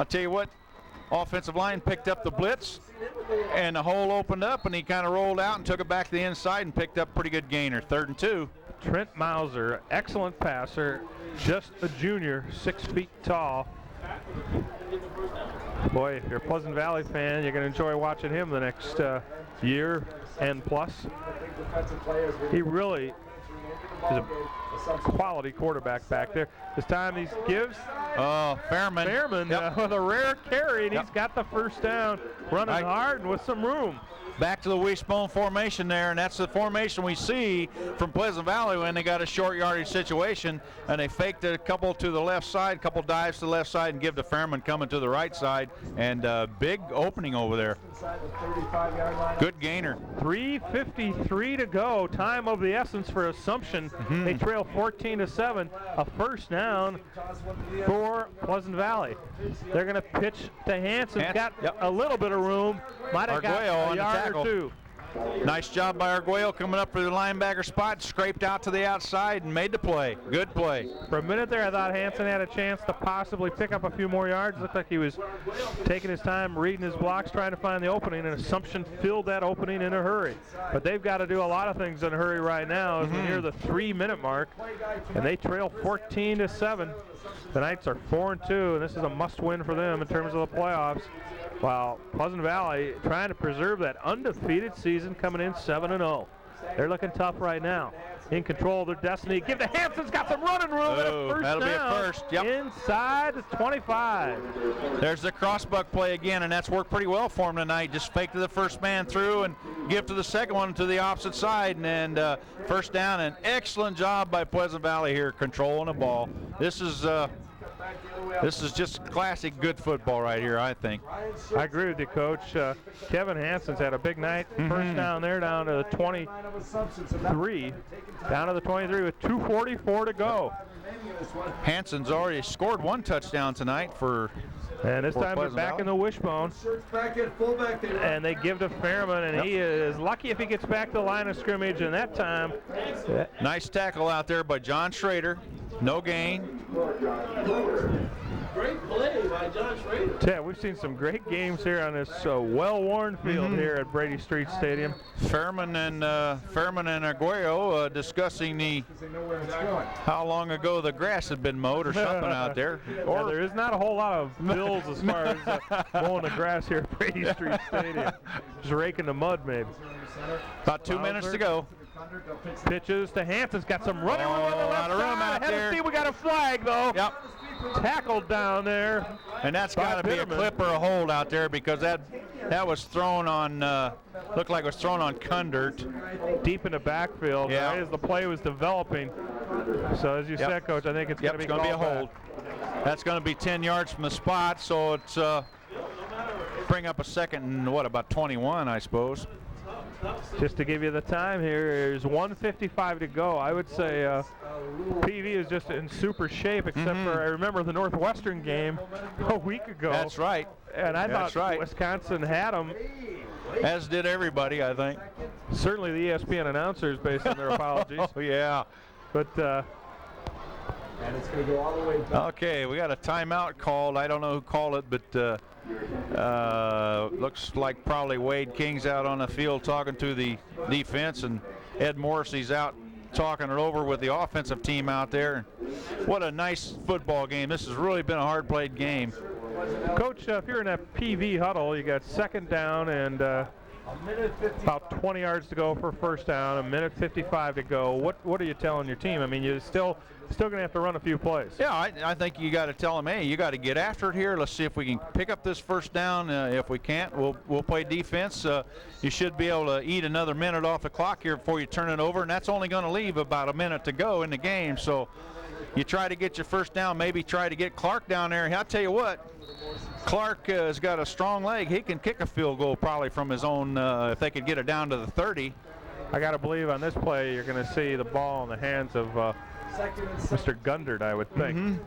tell you what, offensive line picked up the blitz, and the hole opened up, and he kind of rolled out and took it back to the inside and picked up pretty good gainer. 3rd and 2. Trent Mauser, excellent passer, just a junior, 6 feet tall. Boy, if you're a Pleasant Valley fan, you're going to enjoy watching him the next year and plus. He really is a quality quarterback back there. This time he gives Fairman with a rare carry, and he's got the first down, running hard and with some room. Back to the wishbone formation there, and that's the formation we see from Pleasant Valley when they got a short yardage situation, and they faked a couple to the left side, couple dives to the left side, and give to Fairman coming to the right side, and big opening over there. Good gainer. 3:53 to go, time of the essence for Assumption. They trail 14-7, a first down for Pleasant Valley. They're going to pitch to Hansen. Got a little bit of room, might have got a yard or 2. Nice job by Arguello coming up for the linebacker spot, scraped out to the outside and made the play. Good play. For a minute there, I thought Hansen had a chance to possibly pick up a few more yards. Looked like he was taking his time, reading his blocks, trying to find the opening, and Assumption filled that opening in a hurry. But they've got to do a lot of things in a hurry right now as we're near the 3-minute mark, and they trail 14-7. The Knights are 4-2, and this is a must-win for them in terms of the playoffs. While Pleasant Valley trying to preserve that undefeated season, coming in 7-0. They're looking tough right now. In control of their destiny. Give to Hanson's got some running room. Oh, first that'll down. be a first. Yep. Inside the 25. There's the crossbuck play again, and that's worked pretty well for him tonight. Just fake to the first man through and give to the second one to the opposite side, and first down. An excellent job by Pleasant Valley here controlling the ball. This is just classic good football right here, I think. I agree with you, Coach. Kevin Hanson's had a big night. First down there, down to the 23. Down to the 23 with 2:44 to go. Hanson's already scored one touchdown tonight for. And this time they're Pleasant back Valley. in the wishbone. And they give to Fairman, and he is lucky if he gets back to the line of scrimmage. And that time, Nice tackle out there by John Schrader. No gain. Great play by John Schrader. yeah, we've seen some great games here on this well-worn field here at Brady Street Stadium. Fairman and Arguello discussing how long ago the grass had been mowed or something out there. Or there is not a whole lot of bills as far as mowing the grass here at Brady Street Stadium. Just raking the mud, maybe. About 2 minutes to go. Pitches to Hanson's got some running room on the a left lot of room side. out Ahead of there. Steve, we got a flag though. Yep. Tackled down there. And that's by got to be a Bitterman. clip or a hold out there because that was thrown on, looked like it was thrown on Kundert. Deep in the backfield, Yeah. right as the play was developing. So as you said, Coach, I think it's going to be a called hold. That's going to be 10 yards from the spot, so it's bring up a second and about 21, I suppose. Just to give you the time here, there's 1:55 to go. I would say PV is just in super shape, except for I remember the Northwestern game a week ago. That's right. And I That's thought right. Wisconsin had them. As did everybody, I think. Certainly the ESPN announcers, based on their apologies. Oh, yeah. But And it's going to go all the way back. Okay, we got a timeout called. I don't know who called it, but looks like probably Wade King's out on the field talking to the defense, and Ed Morrissey's out talking it over with the offensive team out there. What a nice football game. This has really been a hard-played game. Coach, if you're in that PV huddle, you got second down and about 20 yards to go for first down, 1:55 to go. What are you telling your team? I mean, you're still going to have to run a few plays. Yeah, I think you got to tell them, hey, you got to get after it here. Let's see if we can pick up this first down. If we can't, we'll play defense. You should be able to eat another minute off the clock here before you turn it over, and that's only going to leave about a minute to go in the game. So you try to get your first down, maybe try to get Clark down there. I'll tell you what, Clark has got a strong leg. He can kick a field goal probably from his own if they could get it down to the 30. I got to believe on this play you're going to see the ball in the hands of Mr. Gundert, I would think.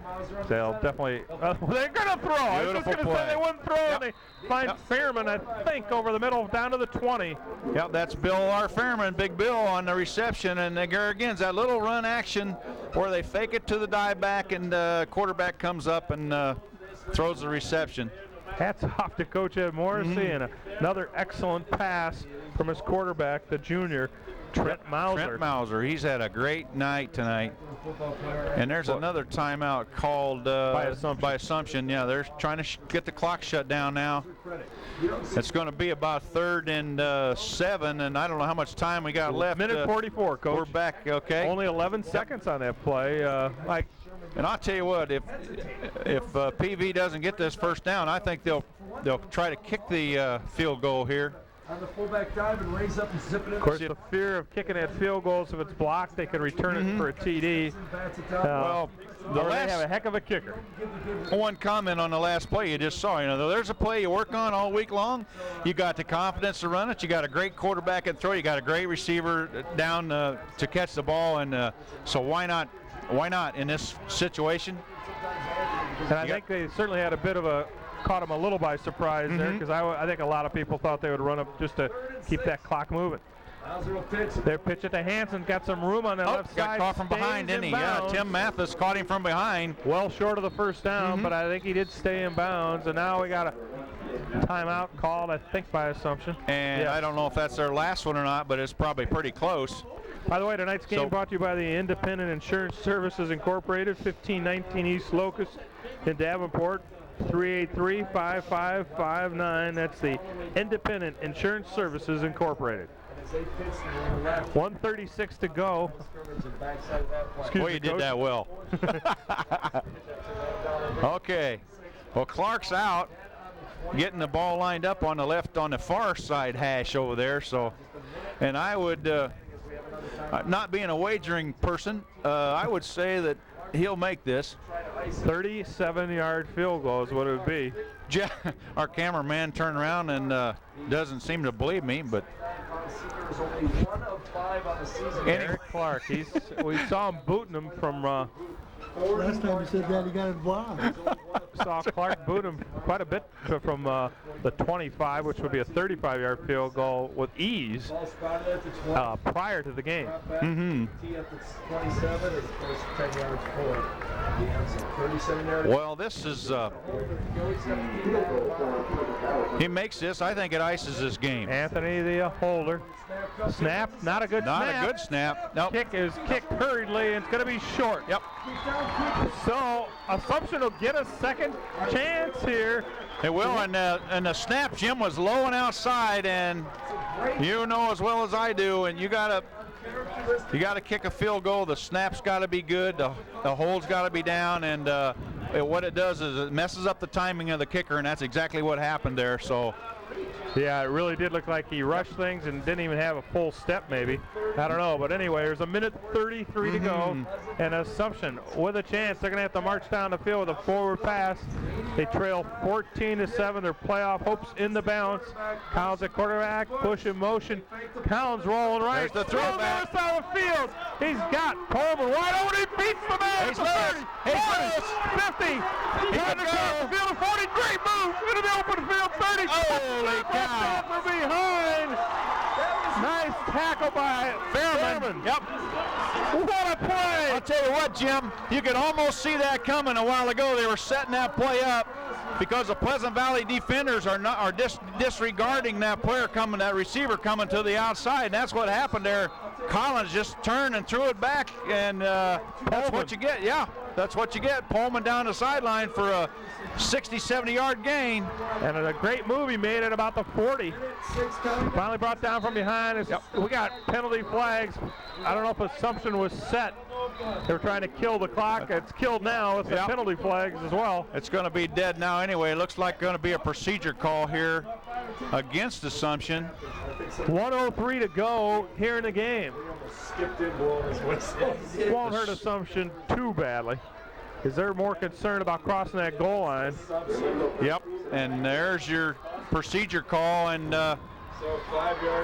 They'll definitely they're going to throw. I was just Beautiful going to say play. they wouldn't throw, and they find Fairman, I think, over the middle down to the 20. Yep, that's Bill R. Fairman, Big Bill on the reception. And there again, that little run action where they fake it to the dive back, and quarterback comes up and throws the reception. Hats off to Coach Ed Morrissey, and another excellent pass from his quarterback, the junior, Trent Mauser. Trent Mauser, he's had a great night tonight. And there's another timeout called by Assumption. Yeah, they're trying to get the clock shut down now. It's going to be about 3rd and 7, and I don't know how much time we got left. Minute 44, Coach. We're back, okay. Only 11 seconds on that play. And I'll tell you what, if PV doesn't get this first down, I think they'll try to kick the field goal here. On the fullback dive and raise up and zip it in. Of course, the fear of kicking that field goal, so if it's blocked, they can return it for a TD. Well, they have a heck of a kicker. One comment on the last play you just saw. You know, there's a play you work on all week long. You got the confidence to run it. You got a great quarterback and throw. You got a great receiver down to catch the ball, and so why not? Why not in this situation? And I think they certainly had a bit of a caught him a little by surprise there, because I think a lot of people thought they would run up just to keep that clock moving. Their pitch it to Hansen, got some room on the left got side. caught from behind, didn't he? Yeah, Tim Mathis caught him from behind. Well short of the first down, but I think he did stay in bounds, and now we got a timeout called, I think, by Assumption. And Yes. I don't know if that's their last one or not, but it's probably pretty close. By the way, tonight's game brought to you by the Independent Insurance Services Incorporated, 1519 East Locust in Davenport, 383-5559. That's the Independent Insurance Services Incorporated. 1:36 to go. Boy, you did that well. Okay. Well, Clark's out, getting the ball lined up on the left, on the far side hash over there. So, and I would, not being a wagering person, I would say that he'll make this. 37-yard field goal is what it would be. Our cameraman turned around and doesn't seem to believe me, but Eric Clark, we saw him booting him from. Last time you said that, he got it blocked. Saw Clark boot him quite a bit from the 25, which would be a 35-yard field goal with ease prior to the game. Well, this is, he makes this. I think it ices this game. Anthony, the holder. Snap, not a good snap. Not a good snap. Nope. Kick is kicked hurriedly, and it's going to be short. Yep. So Assumption will get a second chance here. It will, and the snap, Jim, was low and outside, and you know as well as I do, and you gotta kick a field goal. The snap's got to be good. The hold's got to be down, and what it does is it messes up the timing of the kicker, and that's exactly what happened there. So. Yeah, it really did look like he rushed things and didn't even have a full step maybe. I don't know, but anyway, there's a minute 33 to go, and Assumption with a chance. They're going to have to march down the field with a forward pass. They trail 14-7. Their playoff hopes in the balance. Collins at quarterback, push in motion. Collins rolling right. There's the throwback. Down the field. He's got Pullman wide open. He beats the man. He's loose. He's loose. 50. Trying to cross the field. 40. Great move into the open field. 30. Holy cow. From behind. Nice tackle by Fairman. Yep. What a play. I'll tell you what, Jim, you could almost see that coming a while ago. They were setting that play up because the Pleasant Valley defenders are disregarding that receiver coming to the outside, and that's what happened there. Collins just turned and threw it back, and that's what you get. Yeah, that's what you get. Pullman down the sideline for a 60-70-yard gain. And a great move he made at about the 40. Finally brought down from behind. We got penalty flags. I don't know if Assumption was set. They were trying to kill the clock. It's killed now with the penalty flags as well. It's going to be dead now anyway. It looks like going to be a procedure call here against Assumption. 1:03 to go here in the game. Won't hurt Assumption too badly. Is there more concern about crossing that goal line? Yep, and there's your procedure call, and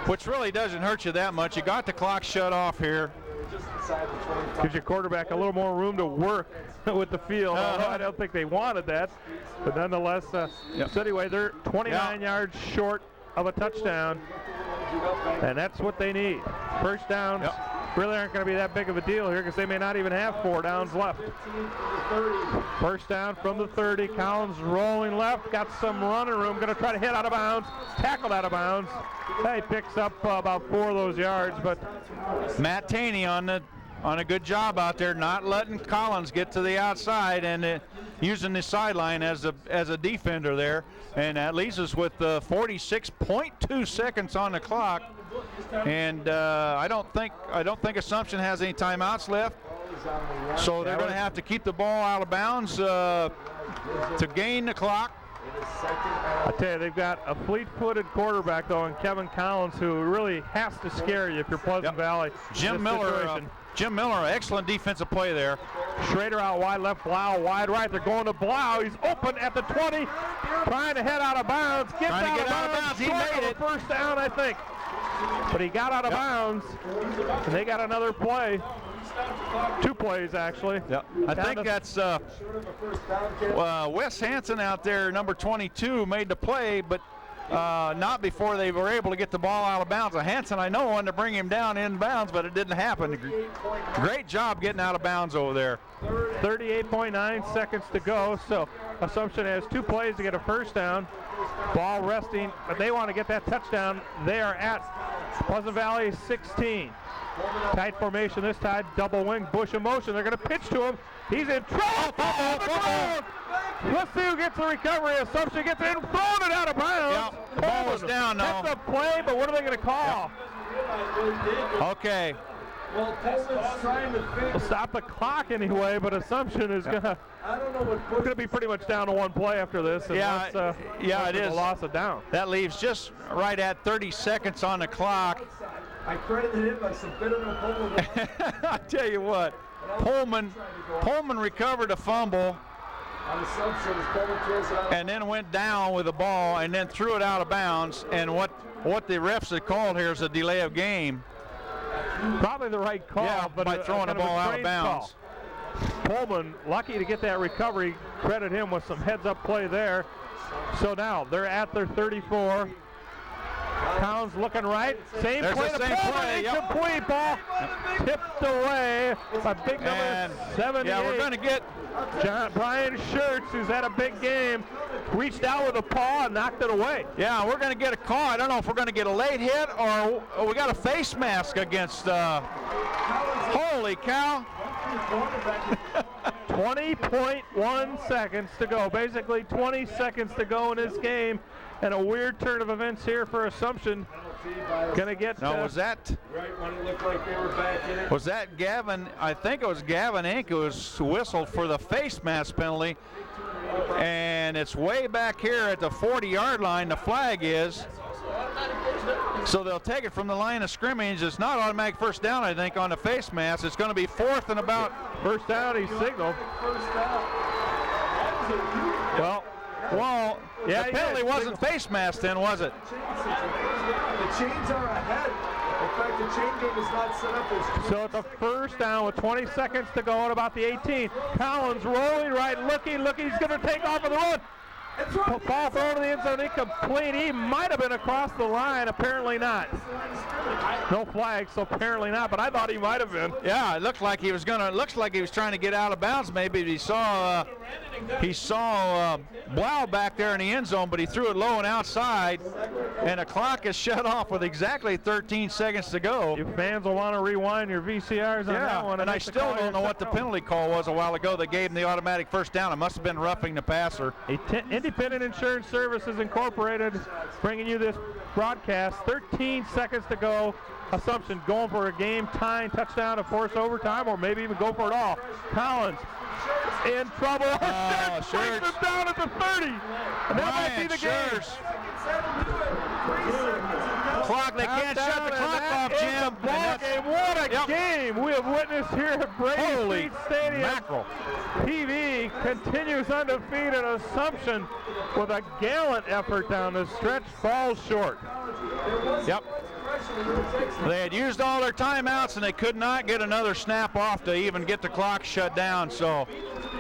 which really doesn't hurt you that much. You got the clock shut off here. Gives your quarterback a little more room to work with the field. Although I don't think they wanted that, but nonetheless, so anyway, they're 29 yards short of a touchdown, and that's what they need. First downs really aren't going to be that big of a deal here because they may not even have 4 downs left. First down from the 30. Collins rolling left, got some running room, going to try to hit out of bounds, tackled out of bounds. He picks up about 4 of those yards, but Matt Taney on a good job out there, not letting Collins get to the outside and using the sideline as a defender there, and that leaves us with 46.2 seconds on the clock. And I don't think Assumption has any timeouts left, so they're going to have to keep the ball out of bounds to gain the clock. I tell you, they've got a fleet-footed quarterback though, in Kevin Collins, who really has to scare you if you're Pleasant Valley. Jim Miller, excellent defensive play there. Schrader out wide left, Blau wide right. They're going to Blau. He's open at the 20, trying to head out of bounds. Gets out of bounds. He made it. First down, I think. But he got out of bounds, and they got another play. 2 plays, actually. Yep. I think that's Wes Hansen out there, number 22, made the play, but not before they were able to get the ball out of bounds. Hansen, I know, wanted to bring him down in bounds, but it didn't happen. Great job getting out of bounds over there. 38.9 seconds to go, so Assumption has 2 plays to get a first down. Ball resting, but they want to get that touchdown. They are at Pleasant Valley 16. Tight formation this time, double wing, Bush in motion. They're going to pitch to him. He's in trouble. Let's see who gets the recovery. Assumption gets it and thrown it out of bounds. Yep. Ball was down now. That's a play, but what are they going to call? Yep. Okay. Well, Pullman's trying to figure. We'll stop the clock anyway, but Assumption is going to be pretty much down to 1 play after this. Yeah, it is. A loss of down. That leaves just right at 30 seconds on the clock. I credited him by some bitter Pullman. I tell you what, Pullman recovered a fumble and then went down with the ball and then threw it out of bounds. And what the refs had called here is a delay of game. Probably the right call, but by throwing the ball out of bounds. Pullman, lucky to get that recovery. Credit him with some heads-up play there. So now they're at their 34. Collins looking right. Same play to Pullman. Incomplete ball. Tipped away by big number 78. Yeah, we're going to get Brian Schertz, who's had a big game, reached out with a paw and knocked it away. Yeah, we're going to get a call. I don't know if we're going to get a late hit or we got a face mask against. Holy cow. 20.1 seconds to go. Basically 20 seconds to go in this game. And a weird turn of events here for Assumption. Gonna get. No, was that? Right when it looked like they were back in it. Was that Gavin? I think it was Gavin Inc. who was whistled for the face mask penalty. And it's way back here at the 40-yard line. The flag is. So they'll take it from the line of scrimmage. It's not automatic first down, I think, on the face mask. It's going to be 4th and about. First down, he signaled. Well, yeah, the penalty wasn't face mask then, was it? The chains are ahead. In fact, the chain game is not set up as. So it's a first down with 20 seconds to go at about the 18. Collins rolling right, looking. He's going to take off on the run. Ball thrown to the end zone, incomplete. He might have been across the line, apparently not. No flag, so apparently not, but I thought he might have been. Yeah, it looked like he was trying to get out of bounds. Maybe he saw Blau back there in the end zone, but he threw it low and outside, and the clock is shut off with exactly 13 seconds to go. You fans will want to rewind your VCRs on that one. And I still don't know what the penalty call was a while ago that gave him the automatic first down. It must have been roughing the passer. Independent Insurance Services Incorporated bringing you this broadcast. 13 seconds to go. Assumption going for a game-tying touchdown to force overtime, or maybe even go for it all. Collins in trouble. Schertz brings him down at the 30. And that might be the game. Clock, they can't shut the clock off, Jim. What a game we have witnessed here at Brady Street Stadium. Mackerel. PV continues undefeated. Assumption with a gallant effort down the stretch, falls short. Yep. They had used all their timeouts and they could not get another snap off to even get the clock shut down. So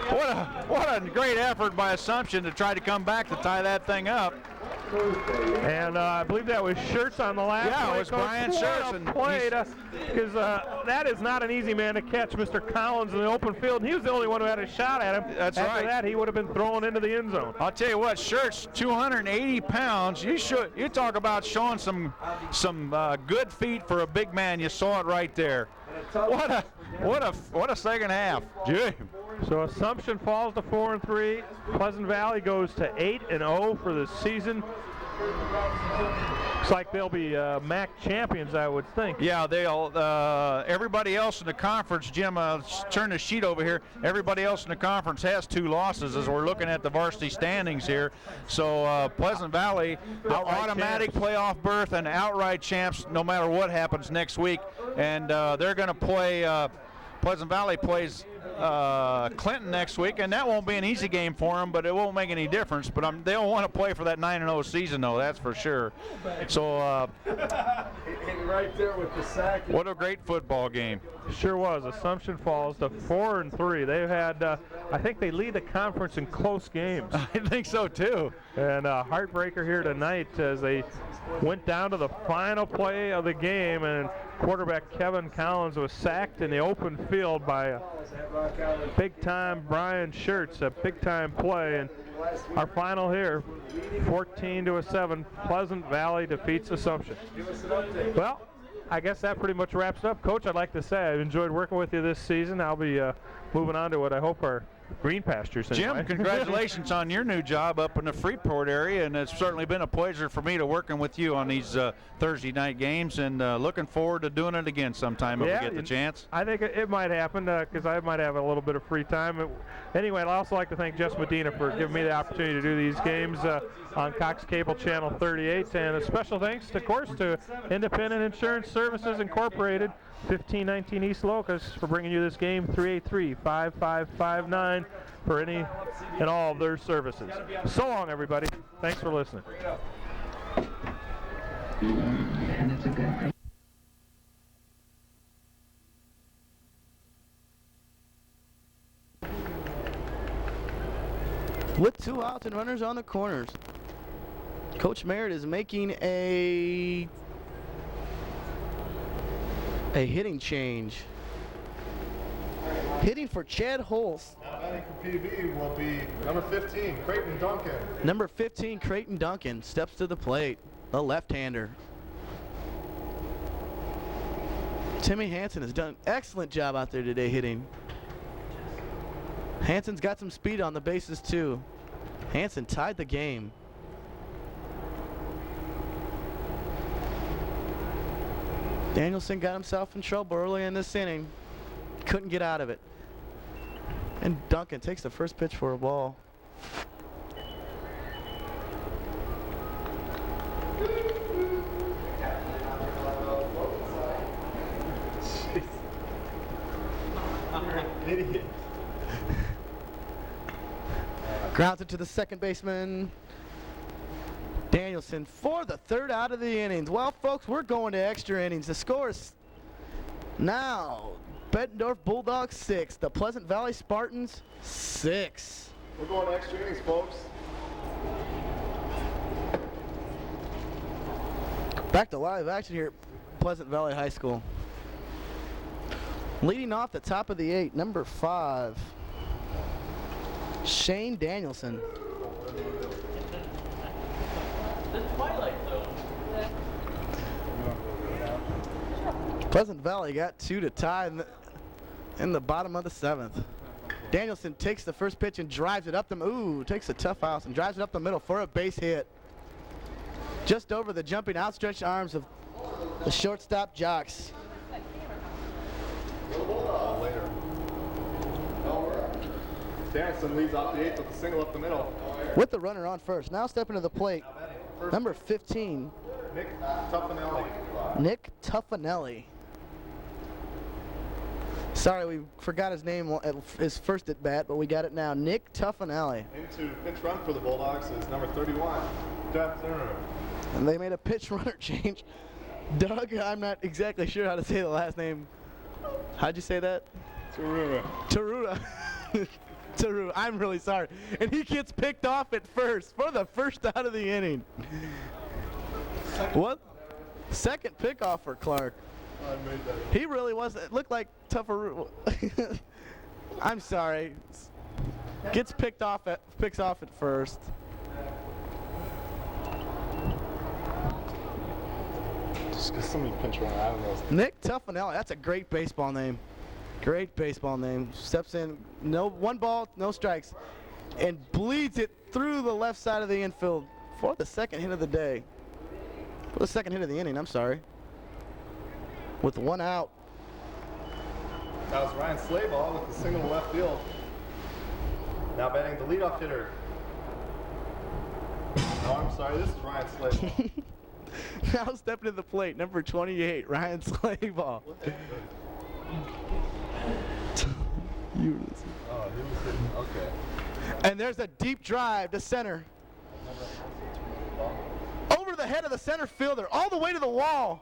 what a great effort by Assumption to try to come back to tie that thing up. And I believe that was Schertz on the last play. Yeah, it was Brian Schertz. Because that is not an easy man to catch, Mr. Collins, in the open field. And he was the only one who had a shot at him. That's right. After that, he would have been thrown into the end zone. I'll tell you what, Schertz, 280 pounds. You talk about showing some good feet for a big man. You saw it right there. What a second half. Gee. So Assumption falls to 4-3. Pleasant Valley goes to 8-0 for the season. Looks like they'll be MAC champions, I would think. Yeah, they'll. Everybody else in the conference, Jim, turn the sheet over here. Everybody else in the conference has 2 losses as we're looking at the varsity standings here. So Pleasant Valley, the automatic playoff berth and outright champs no matter what happens next week. And they're going to play, Pleasant Valley plays Clinton next week, and that won't be an easy game for them, but it won't make any difference. But they'll want to play for that 9-0 season, though, that's for sure. So right there with the sack. what a great football game. Sure was. Assumption falls to 4-3. They've had, I think they lead the conference in close games. I think so, too. And a heartbreaker here tonight as they went down to the final play of the game, and quarterback Kevin Collins was sacked in the open field by a big-time Brian Schertz, a big-time play. And our final here, 14-7, Pleasant Valley defeats Assumption. Well, I guess that pretty much wraps it up. Coach, I'd like to say I've enjoyed working with you this season. I'll be moving on to what I hope are green pastures. Anyway. Jim, congratulations on your new job up in the Freeport area, and it's certainly been a pleasure for me to working with you on these Thursday night games, and looking forward to doing it again sometime if we get the chance. I think it might happen because I might have a little bit of free time. Anyway, I'd also like to thank Jess Medina for giving me the opportunity to do these games on Cox Cable Channel 38, and a special thanks, of course, to Independent Insurance Services Incorporated, 1519 East Locust, for bringing you this game, 383-5559 for any and all of their services. So long, everybody. Thanks for listening. With 2 outs and runners on the corners, Coach Merritt is making a hitting change. Hitting for Chad Holst. Now batting for PB will be number 15, Creighton Duncan. Number 15, Creighton Duncan, steps to the plate, a left-hander. Timmy Hansen has done an excellent job out there today hitting. Hansen's got some speed on the bases too. Hansen tied the game. Danielson got himself in trouble early in this inning. Couldn't get out of it. And Duncan takes the first pitch for a ball. Idiot. Grounds it to the second baseman, Danielson, for the 3rd out of the innings. Well, folks, we're going to extra innings. The score is now Bettendorf Bulldogs 6, the Pleasant Valley Spartans 6. We're going to extra innings, folks. Back to live action here at Pleasant Valley High School. Leading off the top of the 8, number 5, Shane Danielson. Pleasant Valley got 2 to tie in the bottom of the 7th. Danielson takes the first pitch and drives it up the takes a tough house and drives it up the middle for a base hit. Just over the jumping outstretched arms of the shortstop Jocks. Later. Danielson leads off the 8th with a single up the middle. With the runner on first. Now stepping to the plate, number 15, Nick Tuffanelli. Nick Tuffanelli. Sorry, we forgot his name at his first at bat, but we got it now. Nick Tuffanelli. Into pinch run for the Bulldogs is number 31, Doug Turner. And they made a pitch runner change. Doug, I'm not exactly sure how to say the last name. How'd you say that? Tarura. Tarura. Tarura. I'm really sorry. And he gets picked off at first for the first out of the inning. What? Second pickoff for Clark. I made that. He really was. It looked like Tuffaroo. I'm sorry. Picks off at first. Just because somebody pinch run, I don't know. Nick Tuffanelli. That's a great baseball name. Great baseball name. Steps in, no 1 ball, no strikes, and bleeds it through the left side of the infield for the second hit of the day. For the second hit of the inning, I'm sorry. With 1 out. That was Ryan Slayball with the single to left field. Now batting the leadoff hitter. Oh, I'm sorry, this is Ryan Slayball. Now stepping to the plate, number 28, Ryan Slayball. Ulysses. Oh, he was hitting. Okay. And there's a deep drive to center. Over the head of the center fielder, all the way to the wall.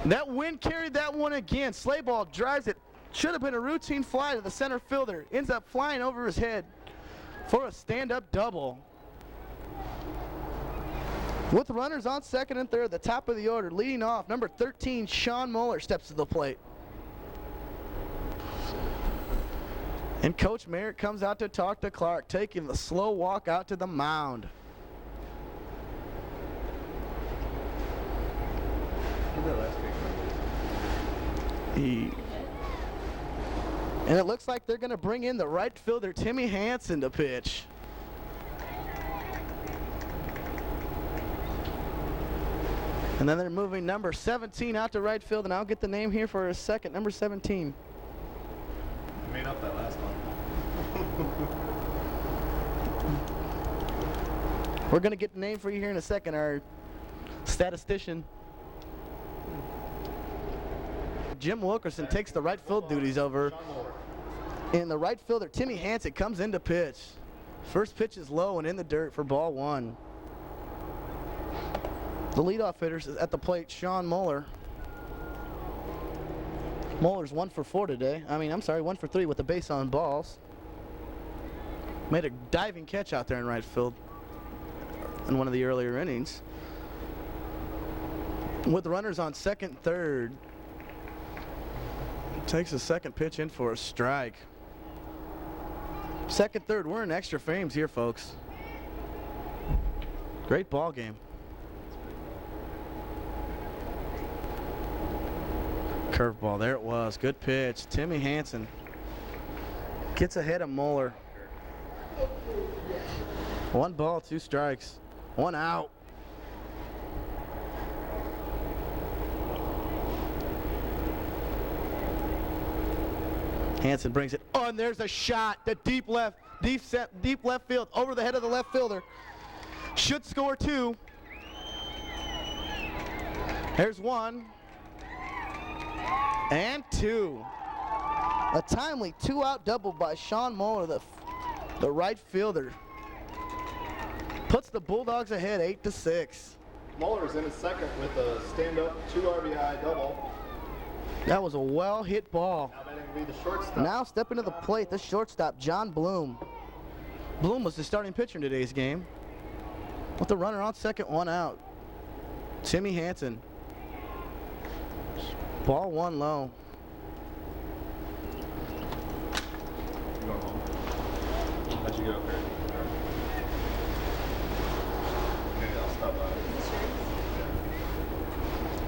That wind carried that one again. Slayball drives it. Should have been a routine fly to the center fielder. Ends up flying over his head for a stand-up double. With runners on second and third, the top of the order, leading off, number 13, Sean Moeller steps to the plate. And Coach Merritt comes out to talk to Clark, taking the slow walk out to the mound. And it looks like they're going to bring in the right fielder, Timmy Hansen, to pitch. And then they're moving number 17 out to right field, and I'll get the name here for a second. Number 17. You made up that last one. We're going to get the name for you here in a second, our statistician. Jim Wilkerson takes the right field duties over. And the right fielder, Timmy Hansen, comes in to pitch. First pitch is low and in the dirt for ball one. The leadoff hitter is at the plate, Sean Moeller. Moeller's 1 for 4 today. 1 for 3 with the base on balls. Made a diving catch out there in right field in one of the earlier innings. With runners on second, third. Takes a second pitch in for a strike. Second, third, we're in extra frames here, folks. Great ball game. Curveball, there it was. Good pitch. Timmy Hansen gets ahead of Moeller. 1 ball, 2 strikes, 1 out. Hansen brings it. Oh, and there's a shot. The deep left field, over the head of the left fielder. Should score 2. There's 1. And 2. A timely 2-out double by Sean Moeller, the right fielder. Puts the Bulldogs ahead 8-6. Moeller's in his second with a stand-up 2 RBI double. That was a well-hit ball. Now batting will be the shortstop. Now stepping to the plate, the shortstop, John Bloom. Bloom was the starting pitcher in today's game. With the runner on second, 1 out. Timmy Hansen. Ball 1 low. You going home? How'd you get up here? Okay, I'll stop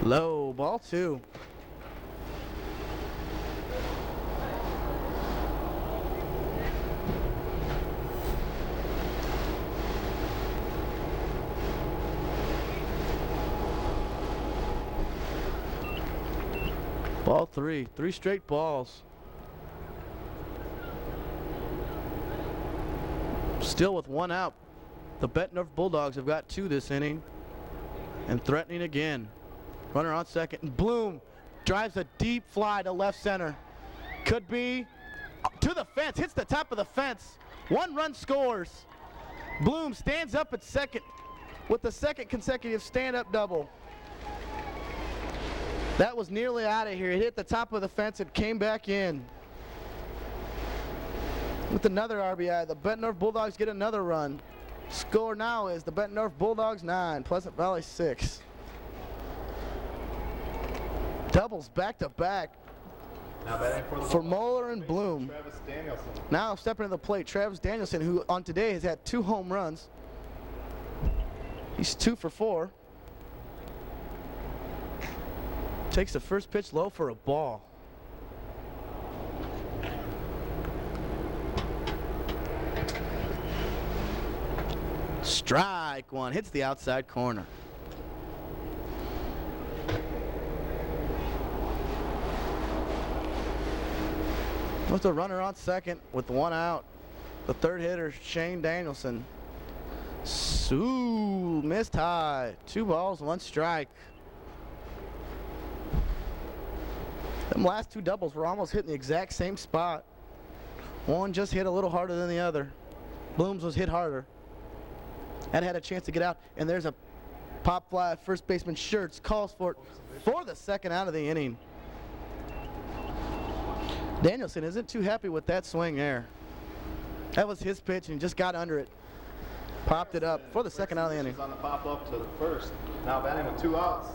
by. Low, ball 2. Ball 3. 3 straight balls. Still with 1 out. The Bettendorf Bulldogs have got 2 this inning. And threatening again. Runner on second. Bloom drives a deep fly to left center. Could be to the fence. Hits the top of the fence. 1 run scores. Bloom stands up at second with the second consecutive stand-up double. That was nearly out of here. It hit the top of the fence and came back in. With another RBI, the Bettendorf Bulldogs get another run. Score now is the Bettendorf Bulldogs 9, Pleasant Valley 6. Doubles back to back Now batting for Moeller and Bloom. Travis Danielson. Now stepping to the plate, Travis Danielson, who on today has had 2 home runs. He's 2 for 4. Takes the first pitch low for a ball. Strike 1, hits the outside corner. With the runner on second with 1 out, the third hitter, Shane Danielson. Ooh, missed high. 2 balls, 1 strike. Them last two doubles were almost hitting the exact same spot. One just hit a little harder than the other. Blooms was hit harder and had a chance to get out. And there's a pop fly. First baseman Schertz calls for it for the second out of the inning. Danielson isn't too happy with that swing there. That was his pitch and he just got under it. Popped it up for the second out of the inning. On the pop up to the first. Now batting with 2 outs.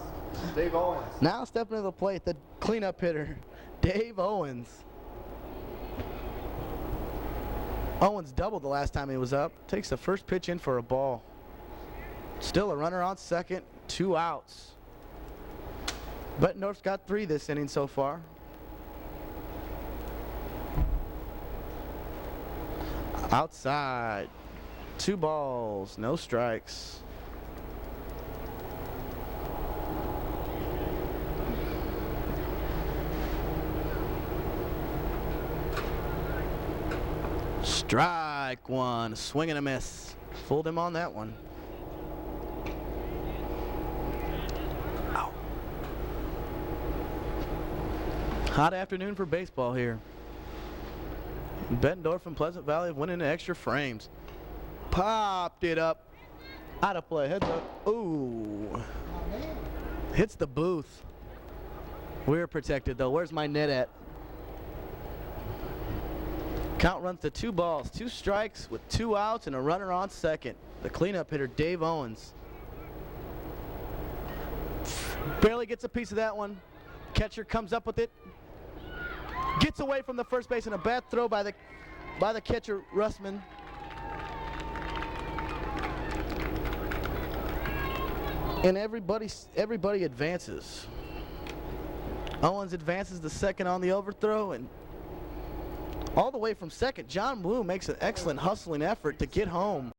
Dave Owens. Now stepping to the plate, the cleanup hitter, Dave Owens. Owens doubled the last time he was up. Takes the first pitch in for a ball. Still a runner on second, 2 outs. Bettendorf's got 3 this inning so far. Outside, 2 balls, no strikes. Strike one, swing and a miss. Fooled him on that one. Ow. Hot afternoon for baseball here. Bettendorf and Pleasant Valley winning the extra frames. Popped it up. Out of play, heads up. Ooh. Hits the booth. We're protected though. Where's my net at? Count runs to 2 balls, 2 strikes with 2 outs and a runner on second. The cleanup hitter, Dave Owens. Barely gets a piece of that one. Catcher comes up with it. Gets away from the first base and a bad throw by the catcher, Russman. And everybody advances. Owens advances to second on the overthrow, and all the way from second, John Blue makes an excellent hustling effort to get home.